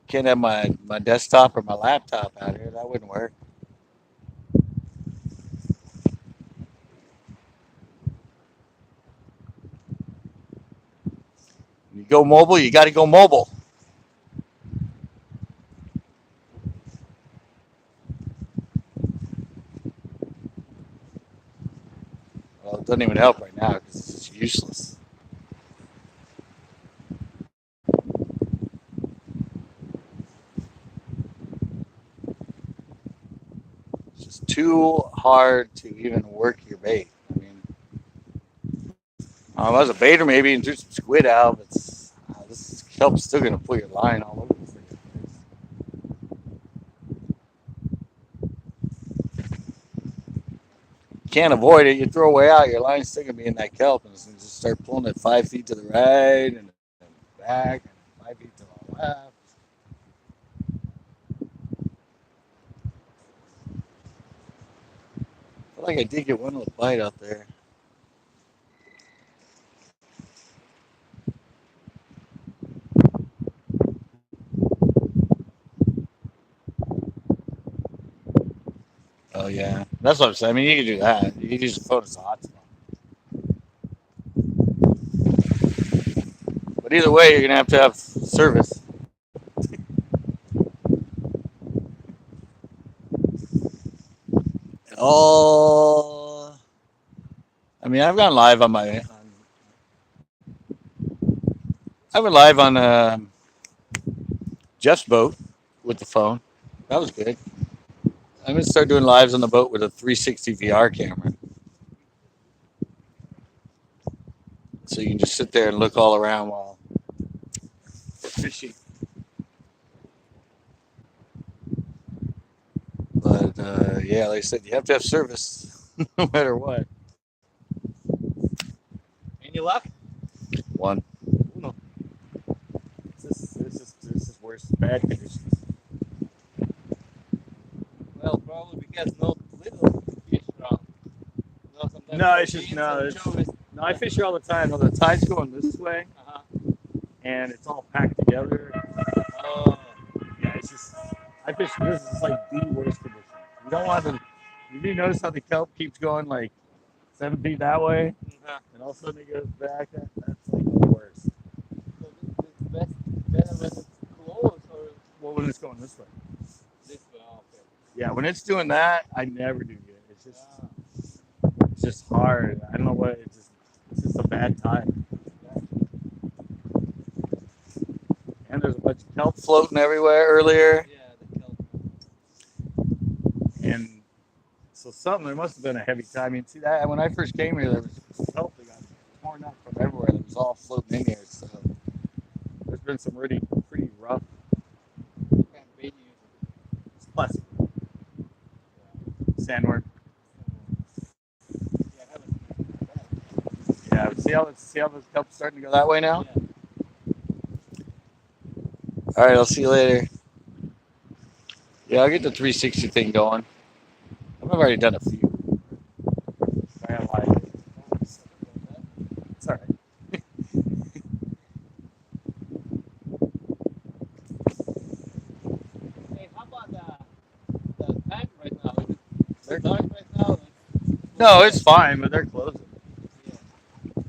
Can't have my desktop or my laptop out here. That wouldn't work. When you go mobile, you got to go mobile. Well, it doesn't even help right now because it's just useless. It's just too hard to even work your bait. I mean, as a baiter, maybe and threw some squid out, but this kelp's still going to pull your line all over the freaking place. Can't avoid it. You throw away out, your line's still going to be in that kelp, and it's going to just start pulling it 5 feet to the right and back and 5 feet to the left. I feel like I did get one little bite out there. Oh yeah, that's what I'm saying. I mean, you can do that. You can use the phone as a hotspot. But either way, you're gonna have service. Oh, I mean, I've gone live on I went live on Jeff's boat with the phone. That was good. I'm gonna start doing lives on the boat with a 360 VR camera, so you can just sit there and look all around while we're fishing. But yeah, like I said, you have to have service no matter what. Any luck? One. No. This is worse. Bad conditions. Well, probably because no little fish around. No, sometimes No, it's just sardines and chovis. no. I fish here all the time. No, the tide's going this way, Uh-huh. and it's all packed together. Oh. Yeah, it's just I fish. This is like the worst condition. You don't want to. You do notice how the kelp keeps going like 7 feet that way, Uh-huh. and all of a sudden it goes back. That's like the worst. So this best better when it's close or Well, when it's going this way. this way. Oh, okay. Yeah, when it's doing that, I never do good. Ah. It's just hard. I don't know what. It's just a bad time. And there's a bunch of kelp floating everywhere earlier. Yeah, the kelp. And so there must have been a heavy time. I mean, see that when I first came here, there was kelp that got torn up from everywhere. That was all floating in here. So there's been some pretty rough. What kind of bait you use? It's plastic sandworm. Yeah, I haven't. Yeah, see how the kelp's starting to go that way now. Yeah. All right, I'll see you later. Yeah, I'll get the 360 thing going. I've already done a few. I have like it's all right. Hey, how about the time right now? Is it dark right now? No, it's fine, but they're closing. Yeah.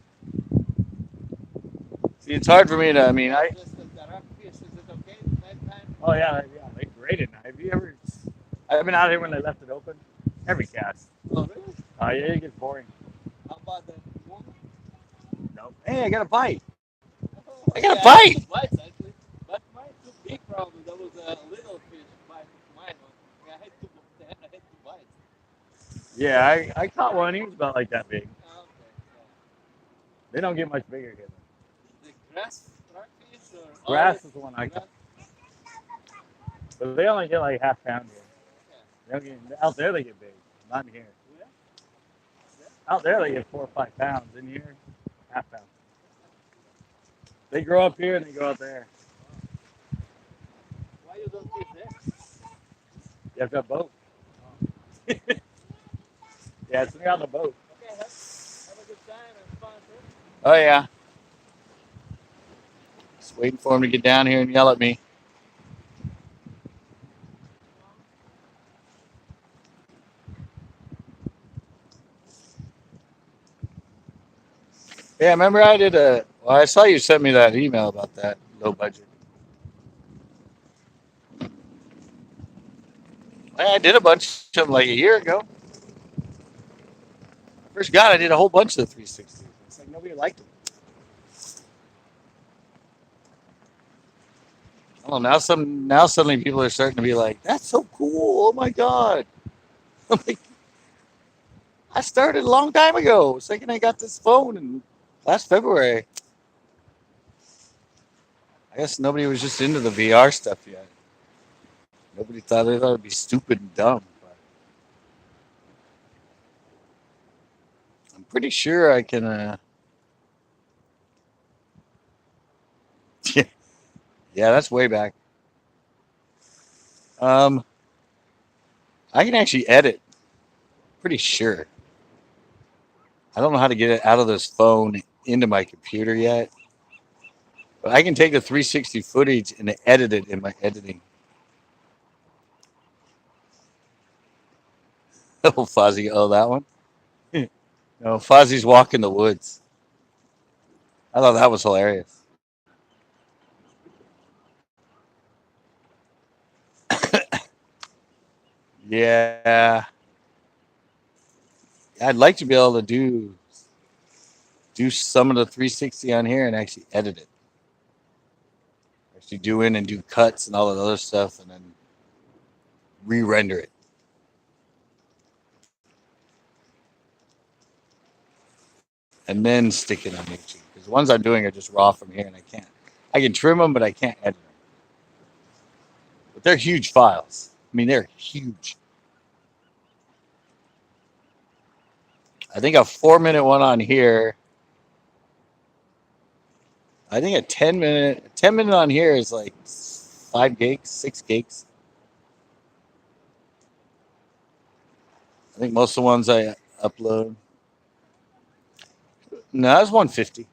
See, it's hard for me to. I mean, Just the rockfish, is it okay nighttime? Oh yeah, they great at night. Have you ever? I've been out here when they left it open. Every cast. Oh, really? Oh yeah, it gets boring. How about the moon? No. Hey, I got a bite. Oh, I got a yeah, bite. two bites actually. But mine too big probably. That was a little fish bite mine one. Yeah, I had two bites. Yeah, I caught one. He was about like that big. Oh, okay. They don't get much bigger here. Yeah. The grass rockfish or Grass olive is the one I grass? caught, but they only get like half pound here. Yeah. They don't get, out there they get big, not in here. Yeah. Out there they get 4 or 5 pounds. In here, half pound. They grow up here and they go out there. Why you don't fish there? You have to have boat. Yeah, it's on the boat. Okay, have a good time and fun. Huh? Oh yeah. Just waiting for him to get down here and yell at me. Yeah, remember I did a. Well, I saw you sent me that email about that low budget. I did a bunch of them like a year ago. First got, I did a whole bunch of the 360s. It's like nobody liked them. Oh, now suddenly people are starting to be like, "That's so cool! Oh my god!" I'm like, I started a long time ago. Second, I got this phone in last February. I guess nobody was just into the VR stuff yet. Nobody thought it'd be stupid and dumb. But I'm pretty sure I can. Yeah, yeah, that's way back. Um, I can actually edit. Pretty sure. I don't know how to get it out of this phone into my computer yet, but I can take the 360 footage and edit it in my editing. Oh, Fozzie. Oh, that one? No, Fozzie's walking the woods. I thought that was hilarious. Yeah. I'd like to be able to do some of the 360 on here and actually edit it. Actually do in and do cuts and all that other stuff and then re-render it. And then stick it on YouTube. Because the ones I'm doing are just raw from here and I can't. I can trim them, but I can't edit them. But they're huge files. I mean, they're huge. I think a 4-minute one on here. I think a 10-minute on here is like 5 gigs, 6 gigs. I think most of the ones I upload. No, it's 150.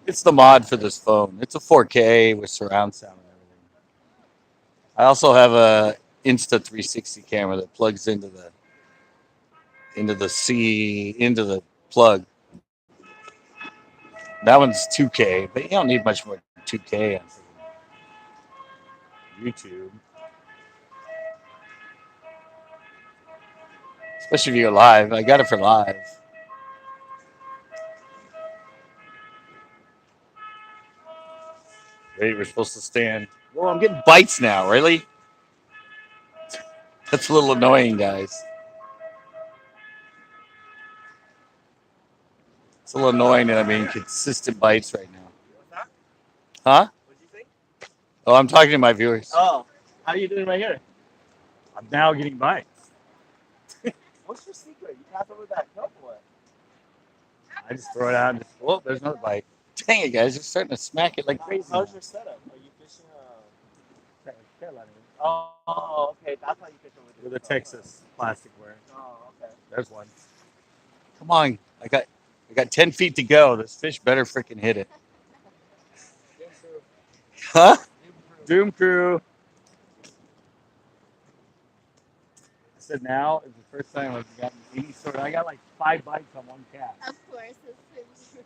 It's the mod for this phone. It's a 4K with surround sound and everything. I also have a Insta 360 camera that plugs into the plug. That one's 2K, but you don't need much more than 2K on YouTube, especially if you go live. I got it for live. Wait, we're supposed to stand. Well, I'm getting bites now. Really? That's a little annoying, guys. It's a little annoying that I'm getting consistent bites right now. What's that? Huh? What'd you say? Oh, I'm talking to my viewers. Oh, how are you doing right here? I'm now getting bites. What's your secret? You pass over that cup or what? I just throw it out and just, oh, there's another bite. Dang it, guys. You're starting to smack it like crazy. How's your setup? Are you fishing Oh, okay. That's how you fish over there. With a Texas plasticware. Oh, okay. There's one. Come on. I got 10 feet to go. This fish better freaking hit it. Doom crew. Huh? Doom crew. Doom crew. I said now is the first time I've gotten any sort of. I got like 5 bites on one cast. Of course, it's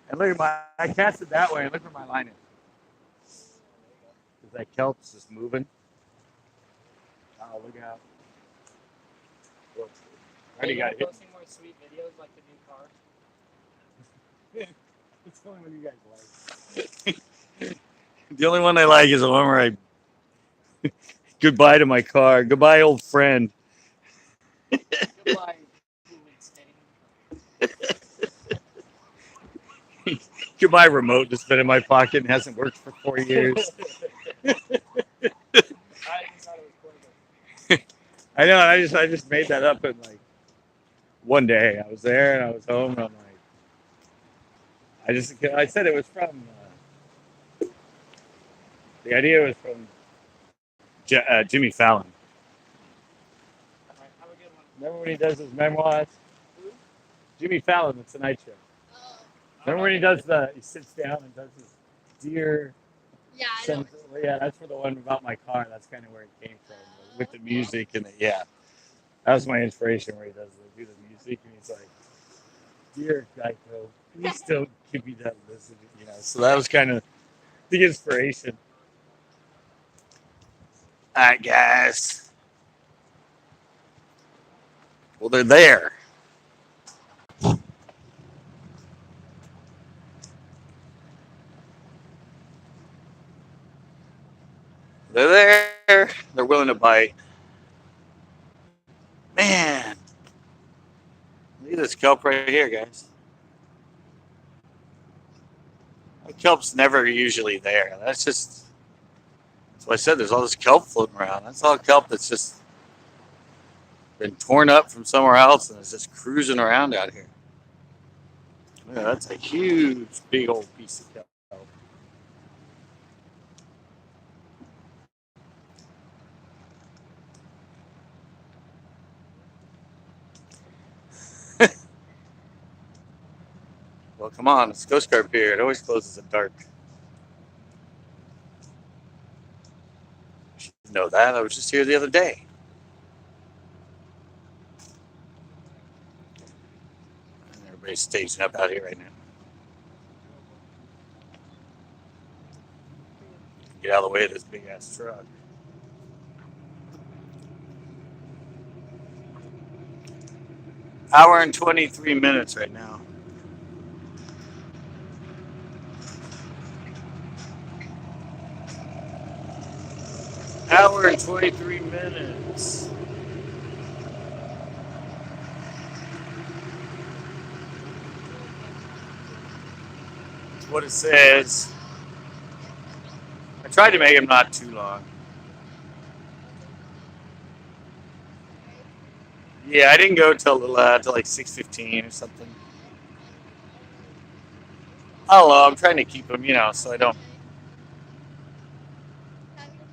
And look at I cast it that way and look where my line is. Because that kelp's just moving. Oh, look out. I already got hit. Posting more sweet videos like the new car. It's the only one you guys like. The only one I like is the one where I goodbye to my car. Goodbye, old friend. Goodbye, human stain. Goodbye, remote that's been in my pocket and hasn't worked for 4 years. I know. I just made that up in like one day. I was there and I was home and I'm like, I said it was from. The idea was from Jimmy Fallon. All right, have a good one. Remember when he does his memoirs? Who? Jimmy Fallon, The Tonight Show. Oh. Remember when he sits down and does his dear. Yeah, I know. Yeah, that's for the one about my car. That's kind of where it came from with the music and yeah, that was my inspiration where he does do the music and he's like, "Dear Geico, please don't give me that listen," you know. So that was kind of the inspiration. All right, guys. Well, they're there. They're there. They're willing to bite. Man, look at this kelp right here, guys. The kelp's never usually there. That's why I said there's all this kelp floating around. That's all kelp that's just been torn up from somewhere else and is just cruising around out here. Yeah, that's a huge, big old piece of kelp. Well, come on, it's Coast Guard Pier. It always closes at dark. You should know that. I was just here the other day. And everybody's staging up out here right now. Get out of the way of this big ass truck. Hour and 23 minutes right now. Hour and 23 minutes. That's what it says. I tried to make them not too long. Yeah, I didn't go till like 6:15 or something. I don't know. I'm trying to keep them, so I don't.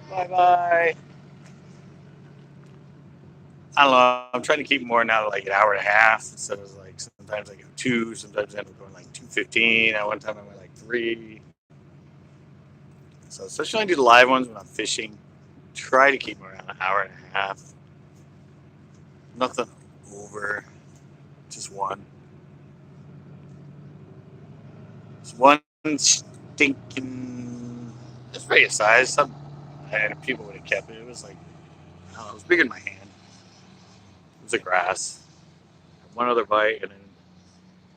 Bye bye. I don't know. I'm trying to keep more now to like an hour and a half instead of like sometimes I go two, sometimes I end up going like 2:15. At one time I went like 3. So especially when I do the live ones when I'm fishing, try to keep them around an hour and a half. Nothing over, just one. Just one stinking. It's pretty good size. And people would have kept it. It was like, I don't know, it was bigger than my hand. It was a grass. One other bite, and then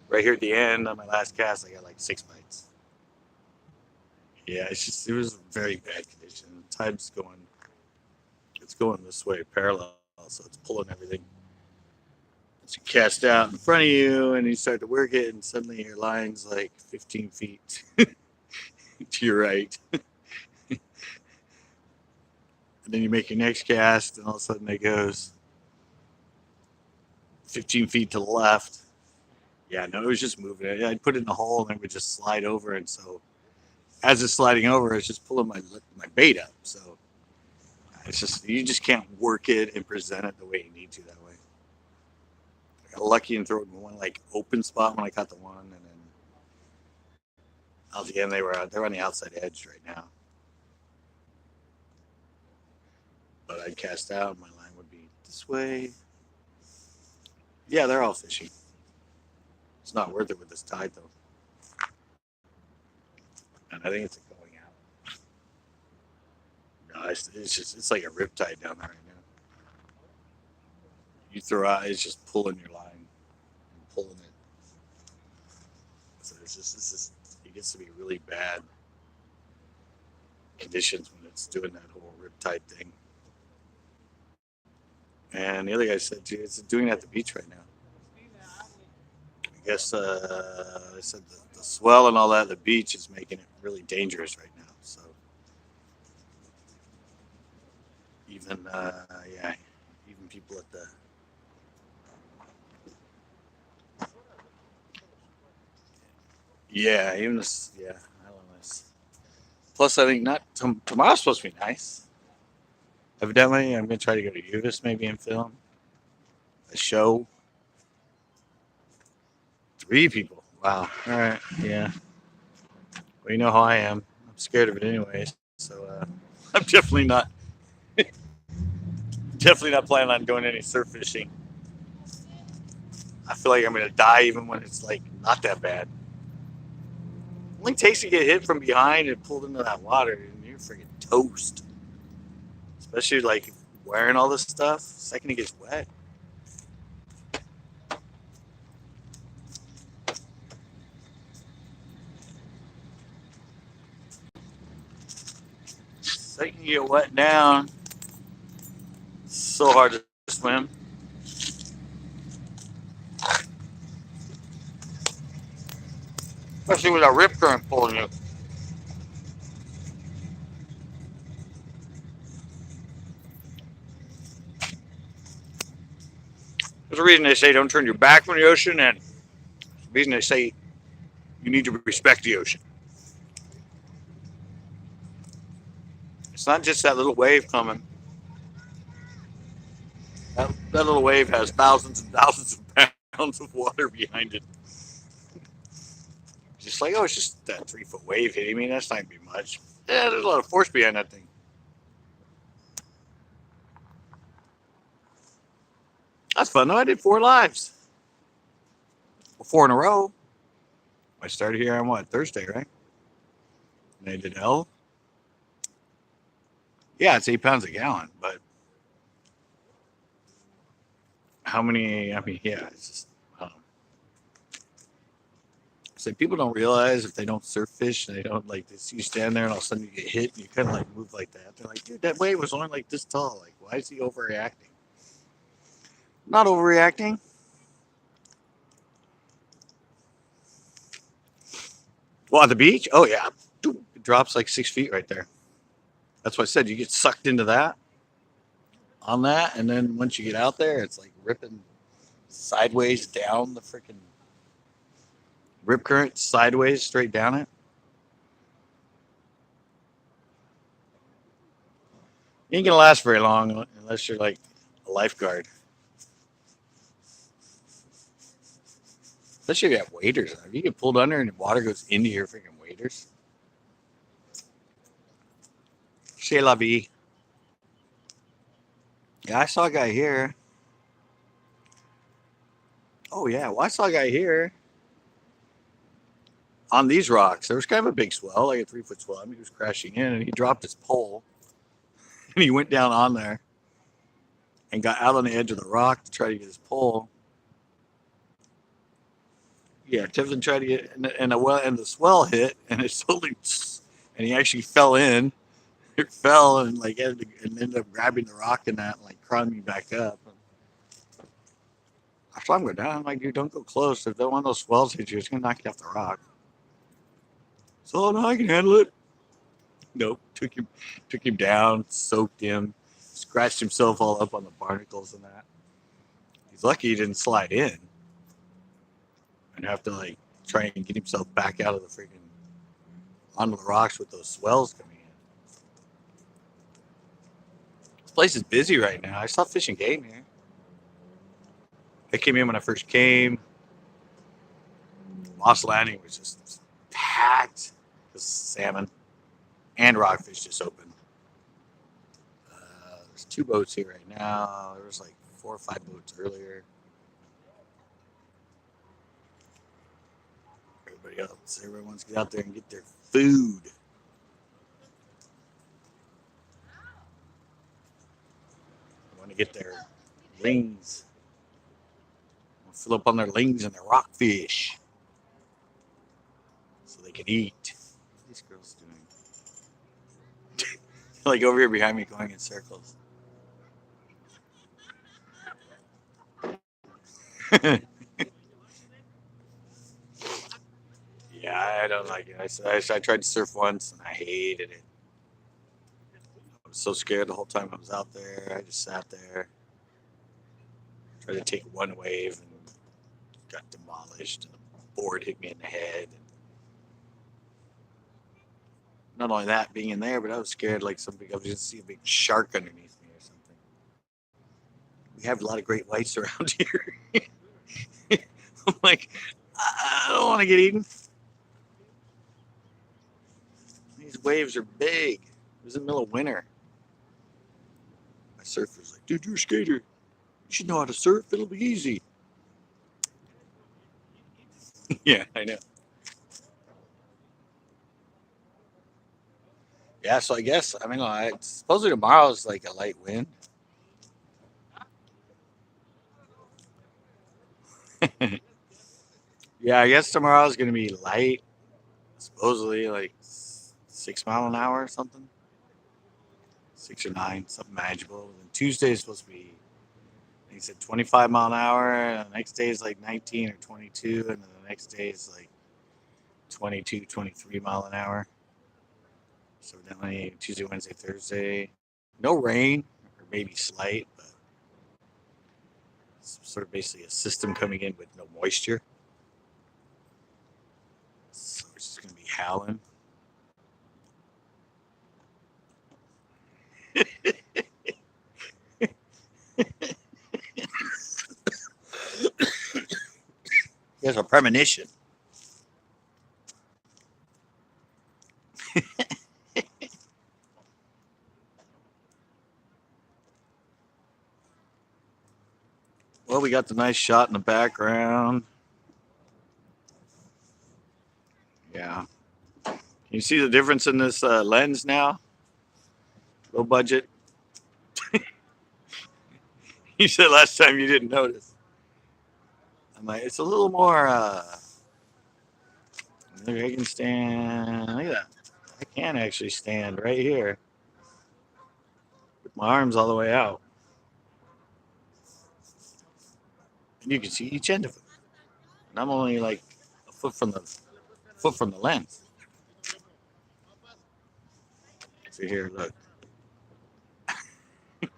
right here at the end on my last cast, I got like 6 bites. Yeah, it was very bad condition. The tide's it's going this way parallel, so it's pulling everything. As you cast out in front of you, and you start to work it, and suddenly your line's like 15 feet to your right. And then you make your next cast, and all of a sudden it goes 15 feet to the left. Yeah, no, it was just moving. I'd put it in a hole, and it would just slide over, and so as it's sliding over, it's just pulling my bait up. So it's just you just can't work it and present it the way you need to that way. I got lucky and throw it in one like open spot when I caught the one, and then out the end they're on the outside edge right now. But I'd cast out, my line would be this way. Yeah, they're all fishing. It's not worth it with this tide though. And I think it's going out. No, it's like a rip tide down there right now. You throw out, it's just pulling your line and pulling it. So it gets to be really bad conditions when it's doing that whole rip tide thing. And the other guy said, "Gee, it's doing it at the beach right now." I guess I said the swell and all that at the beach is making it really dangerous right now. So even people at the. Yeah, even this. Yeah, I love this. Plus, I think not tomorrow's supposed to be nice. Evidently, I'm gonna try to go to Uvis maybe and film a show. 3 people. Wow. All right. Yeah. Well, you know how I am. I'm scared of it anyway. So I'm definitely not planning on going any surf fishing. I feel like I'm gonna die even when it's like not that bad. It only takes to get hit from behind and pulled into that water, and you're freaking toast. Especially like wearing all this stuff. The second it gets wet. The second you get wet down, it's so hard to swim. Especially with a rip current pulling you. There's a reason they say don't turn your back from the ocean, and the reason they say you need to respect the ocean. It's not just that little wave coming. That little wave has thousands and thousands of pounds of water behind it. Just like, oh, it's just that 3 foot wave hitting me. That's not gonna be much. Yeah, there's a lot of force behind that thing. That's fun though. I did 4 lives. Well, 4 in a row. I started here on what, Thursday, right? And I did L. Yeah, it's 8 pounds a gallon, but how many? I mean, yeah, it's just. So people don't realize if they don't surf fish and they don't like this, you stand there and all of a sudden you get hit and you kind of like move like that. They're like, dude, that wave was only like this tall. Like, why is he overreacting? Not overreacting. Well, at the beach, oh yeah, it drops like 6 feet right there. That's what I said. You get sucked into that on that, and then once you get out there, it's like ripping sideways down the freaking rip current, sideways straight down it. You ain't gonna last very long unless you're like a lifeguard. Especially if you have waders. If you get pulled under and the water goes into your freaking waders. C'est la vie. Yeah, I saw a guy here. Oh yeah, well I saw a guy here on these rocks. There was kind of a big swell, like a 3 foot swell. I mean, he was crashing in and he dropped his pole and he went down on there and got out on the edge of the rock to try to get his pole. Yeah, Tiffin tried to get and the swell hit and it totally and he actually fell in. It fell and like and ended up grabbing the rock and that and like climbing back up. I saw him go down. I'm like, dude, don't go close. If one of those swells hits you, it's gonna knock you off the rock. So no, I can handle it. Nope. Took him down, soaked him, scratched himself all up on the barnacles and that. He's lucky he didn't slide in and have to like try and get himself back out of the freaking onto the rocks with those swells coming in. This place is busy right now. I saw Fish and Game here. I came in when I first came. Moss Landing was just packed with salmon and rockfish just opened. There's 2 boats here right now. There was like 4 or 5 boats earlier. Everybody else, everyone wants to get out there and get their food. They want to get their lings. Fill up on their lings and their rockfish so they can eat. What are these girls doing? Like over here behind me going in circles. Yeah, I don't like it. I tried to surf once and I hated it. I was so scared the whole time I was out there. I just sat there. Tried to take one wave and got demolished, and the board hit me in the head. And not only that, being in there, but I was scared like I was going to see a big shark underneath me or something. We have a lot of great whites around here. I'm like, I don't want to get eaten. These waves are big. It was in the middle of winter. My surfer's like, dude, you're a skater. You should know how to surf. It'll be easy. Yeah, I know. Yeah, so I guess, I mean, supposedly tomorrow's like a light wind. Yeah, I guess tomorrow's going to be light, supposedly like 6 mile an hour or something. 6 or 9, something magical. And Tuesday is supposed to be, he said 25 mile an hour, and the next day is like 19 or 22, and then the next day is like 22, 23 mile an hour. So definitely Tuesday, Wednesday, Thursday. No rain, or maybe slight, but it's sort of basically a system coming in with no moisture. So it's just going to be howling. There's a premonition. Well, we got the nice shot in the background. Yeah. Can you see the difference in this lens now? Low budget. You said last time you didn't notice. I'm like, it's a little more. Maybe I can stand. Look at that. I can actually stand right here with my arms all the way out. And you can see each end of it. And I'm only like a foot from the lens. So here, look. A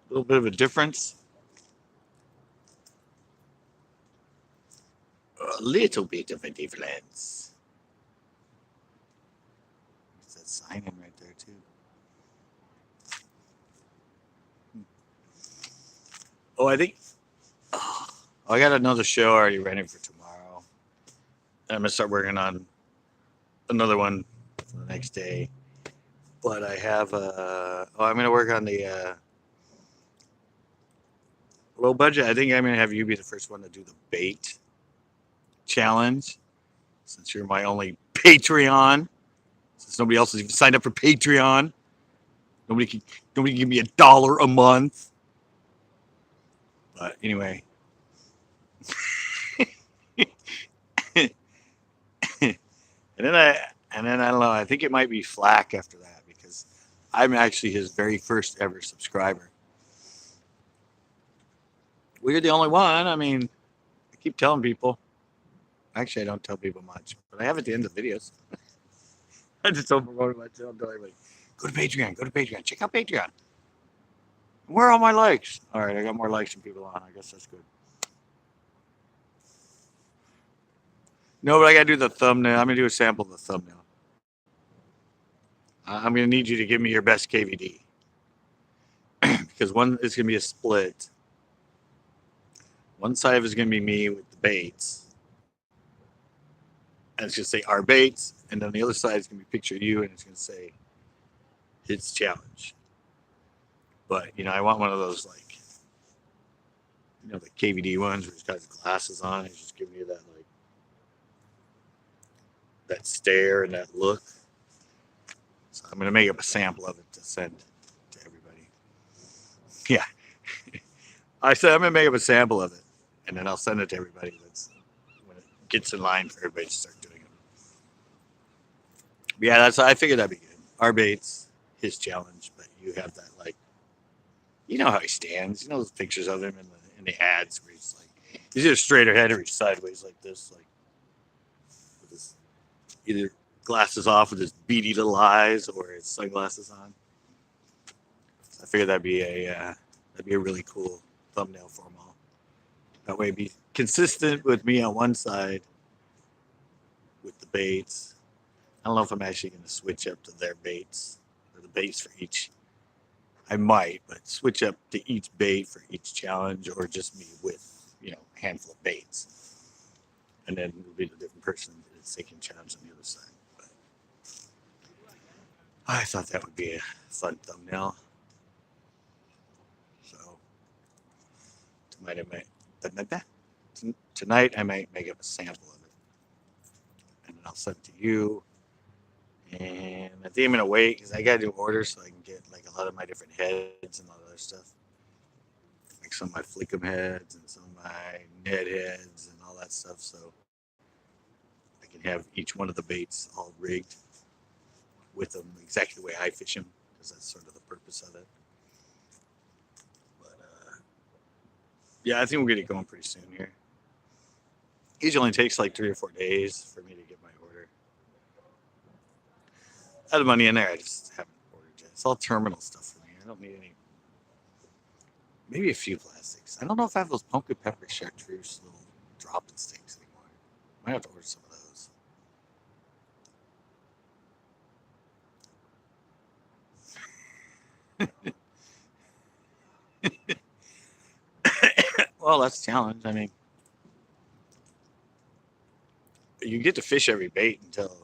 little bit of a difference. A little bit of a difference. There's that sign in right there too. Oh, I think. Oh, I got another show already ready for tomorrow. I'm gonna start working on another one for the next day. But I have I'm gonna work on the low budget. I think I'm gonna have you be the first one to do the bait challenge, since you're my only Patreon. Since nobody else has even signed up for Patreon. Nobody can give me $1 a month. But anyway. And then I don't know. I think it might be Flack after that, because I'm actually his very first ever subscriber. We're the only one. I mean, I keep telling people. Actually, I don't tell people much, but I have at the end of the videos. I just don't promote myself. Tell everybody, go to Patreon. Go to Patreon. Check out Patreon. Where are all my likes? All right, I got more likes than people on. I guess that's good. No, but I got to do the thumbnail. I'm going to do a sample of the thumbnail. I'm going to need you to give me your best KVD. Because one is going to be a split. One side of it is going to be me with the baits. And it's going to say our baits. And then the other side is going to be picture you, and it's going to say his challenge. But, I want one of those, like, the KVD ones where he's got his glasses on. He's just giving you that, like, that stare and that look. So I'm going to make up a sample of it to send to everybody. Yeah. I said I'm going to make up a sample of it, and then I'll send it to everybody when it gets in line for everybody to start doing it. But yeah, I figured that'd be good. Our baits, his challenge, but you have that, like, you know how he stands. You know those pictures of him in the ads where he's like, he's either straight ahead or he's sideways like this, like with his either glasses off with his beady little eyes or his sunglasses on. So I figured that'd be That'd be a really cool thumbnail for them all. That way, it'd be consistent with me on one side with the baits. I don't know if I'm actually going to switch up to their baits or the baits for each. I might, but switch up to each bait for each challenge, or just me with a handful of baits, and then it'll be the different person that's taking challenge on the other side. But I thought that would be a fun thumbnail. So tonight I might make up a sample of it, and then I'll send it to you. And I think I'm gonna wait because I gotta do orders so I can get like a lot of my different heads and all that other stuff, like some of my flickum heads and some of my Ned heads and all that stuff. So I can have each one of the baits all rigged with them exactly the way I fish them, because that's sort of the purpose of it. But yeah, I think we'll get it going pretty soon here. Usually only takes like 3 or 4 days for me to get my order. I have the money in there. I just haven't ordered yet. It's all terminal stuff for me. I don't need any. Maybe a few plastics. I don't know if I have those pumpkin pepper chartreuse little dropping sticks anymore. Might have to order some of those. Well, that's a challenge. I mean, you get to fish every bait until,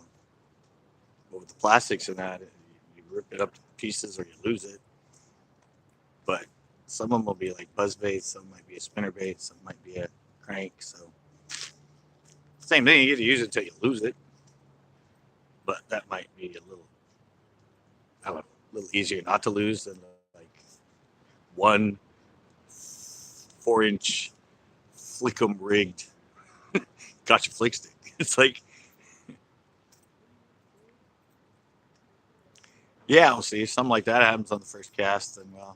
well, with the plastics and that, you rip it up to pieces or you lose it. But some of them will be like buzz baits, some might be a spinner bait, some might be a crank. So same thing, you get to use it until you lose it. But that might be a little, I don't know, a little easier not to lose than like one 4-inch flickum rigged gotcha flick stick. It's like, yeah, we'll see. If something like that happens on the first cast, then well,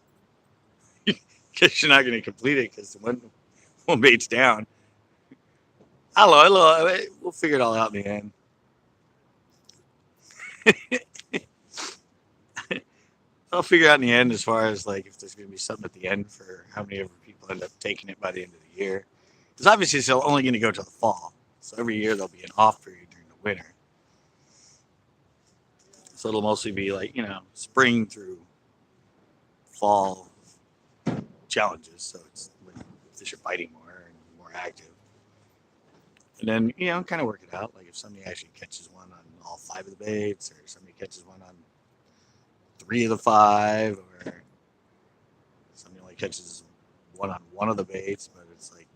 guess you're not going to complete it because one bait's down. Hello, we'll figure it all out in the end. I'll figure out in the end as far as like if there's going to be something at the end for how many ever people end up taking it by the end of the year. Because obviously it's only going to go to the fall. So every year there'll be an off period during the winter. So it'll mostly be like, spring through fall challenges. So it's when fish are biting more and more active. And then, kind of work it out. Like if somebody actually catches one on all 5 of the baits, or somebody catches one on 3 of the 5, or somebody only catches one on 1 of the baits, but it's like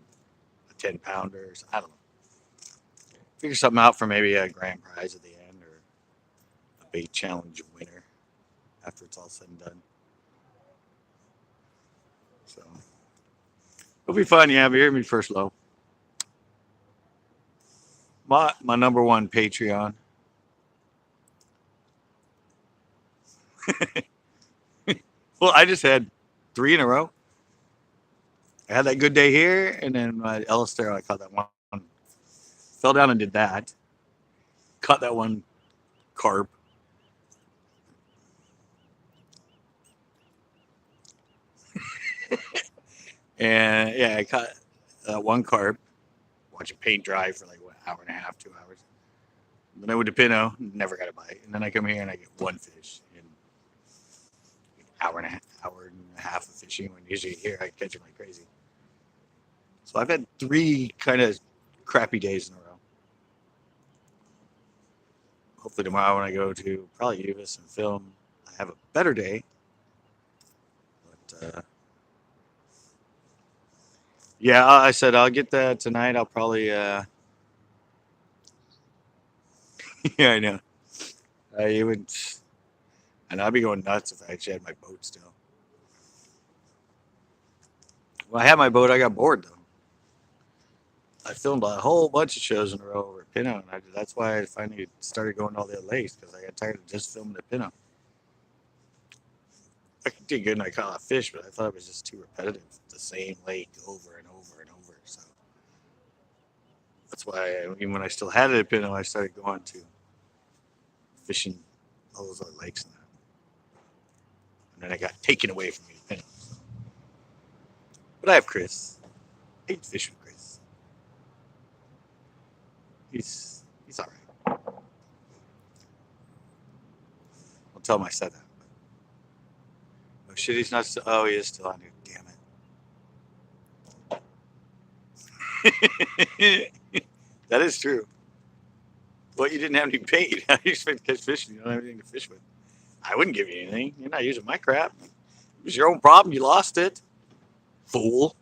a 10-pounder. So I don't know. Figure something out for maybe a grand prize at the end, or a bait challenge winner after it's all said and done. So it'll be fun. Yeah, but hear me first, low. My number one Patreon. Well, I just had 3 in a row. I had that good day here, and then my Elistero, I caught that one. Fell down and did that. Caught that one carp. And yeah, I caught one carp. Watch it paint dry for like what, hour and a half, 2 hours. And then I went to Pinot, never got a bite. And then I come here and I get one fish in an hour and a half of fishing. When usually here I catch them like crazy. So I've had 3 kind of crappy days in a row. Hopefully tomorrow when I go to probably Uvis and film, I have a better day. But yeah, I said I'll get that tonight. I'll probably yeah, I know. It would, and I'd be going nuts if I actually had my boat still. When I had my boat, I got bored though. I filmed a whole bunch of shows in a row over at Pinot, and that's why I finally started going to all the other lakes, because I got tired of just filming at Pinot. I did good and I caught a fish, but I thought it was just too repetitive. The same lake over and over and over. So that's why, even when I still had it at Pinot, I started going to fishing all those other lakes and that. And then I got taken away from me at Pinot. But I have Chris. I eat fish with Chris. He's all right. I'll tell him I said that. Oh shit, he's not. Oh, he is still on here. Damn it. That is true. Well, you didn't have any bait. How do you expect to catch fish and you don't have anything to fish with? I wouldn't give you anything. You're not using my crap. It was your own problem. You lost it. Fool.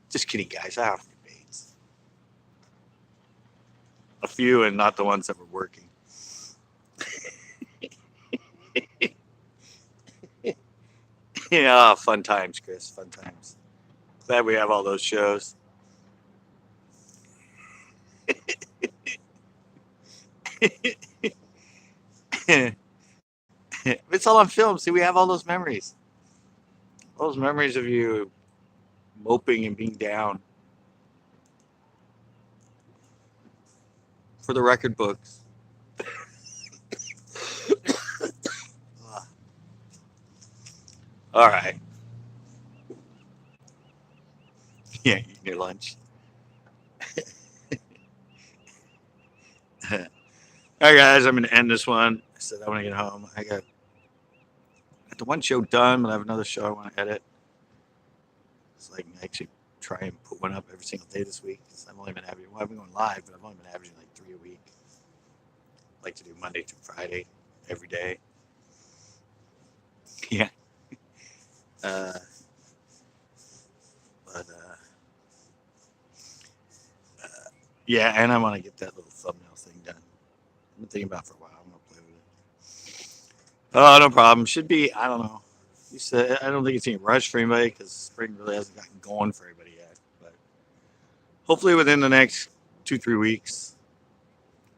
Just kidding, guys. I offer you baits. A few, and not the ones that were working. Yeah, fun times, Chris. Fun times. Glad we have all those shows. It's all on film. See, we have all those memories. All those memories of you moping and being down for the record books. All right. Yeah, eating your lunch. All right, guys, I'm going to end this one. I said I want to get home. I got the one show done, but I have another show I want to edit. So I can actually try and put one up every single day this week. I've only been averaging, well, I've been going live, but I've only been averaging like 3 a week. I like to do Monday through Friday every day. Yeah. But yeah, and I want to get that little thumbnail thing done. I've been thinking about it for a while. I'm gonna play with it. Oh, no problem. Should be. I don't know. You said I don't think it's any rush for anybody because spring really hasn't gotten going for everybody yet. But hopefully within the next 2-3 weeks,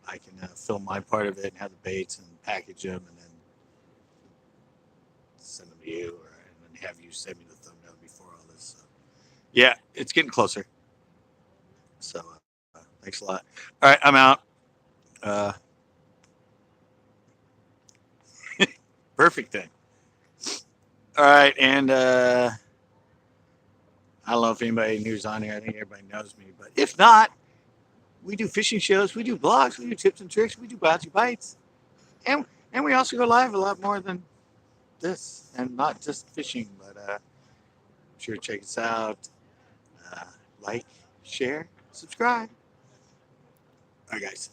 I can film my part of it and have the baits and package them and then send them to you, and then have you send me the thumbnail before all this. So, yeah, it's getting closer. So thanks a lot. All right, I'm out. Uh, perfect then. All right, and I don't know if anybody new's on here. I think everybody knows me, but if not, we do fishing shows, we do blogs, we do tips and tricks, we do bouncy bites, and we also go live a lot more than this, and not just fishing, but sure check us out. Uh, like, share, subscribe. All right, guys.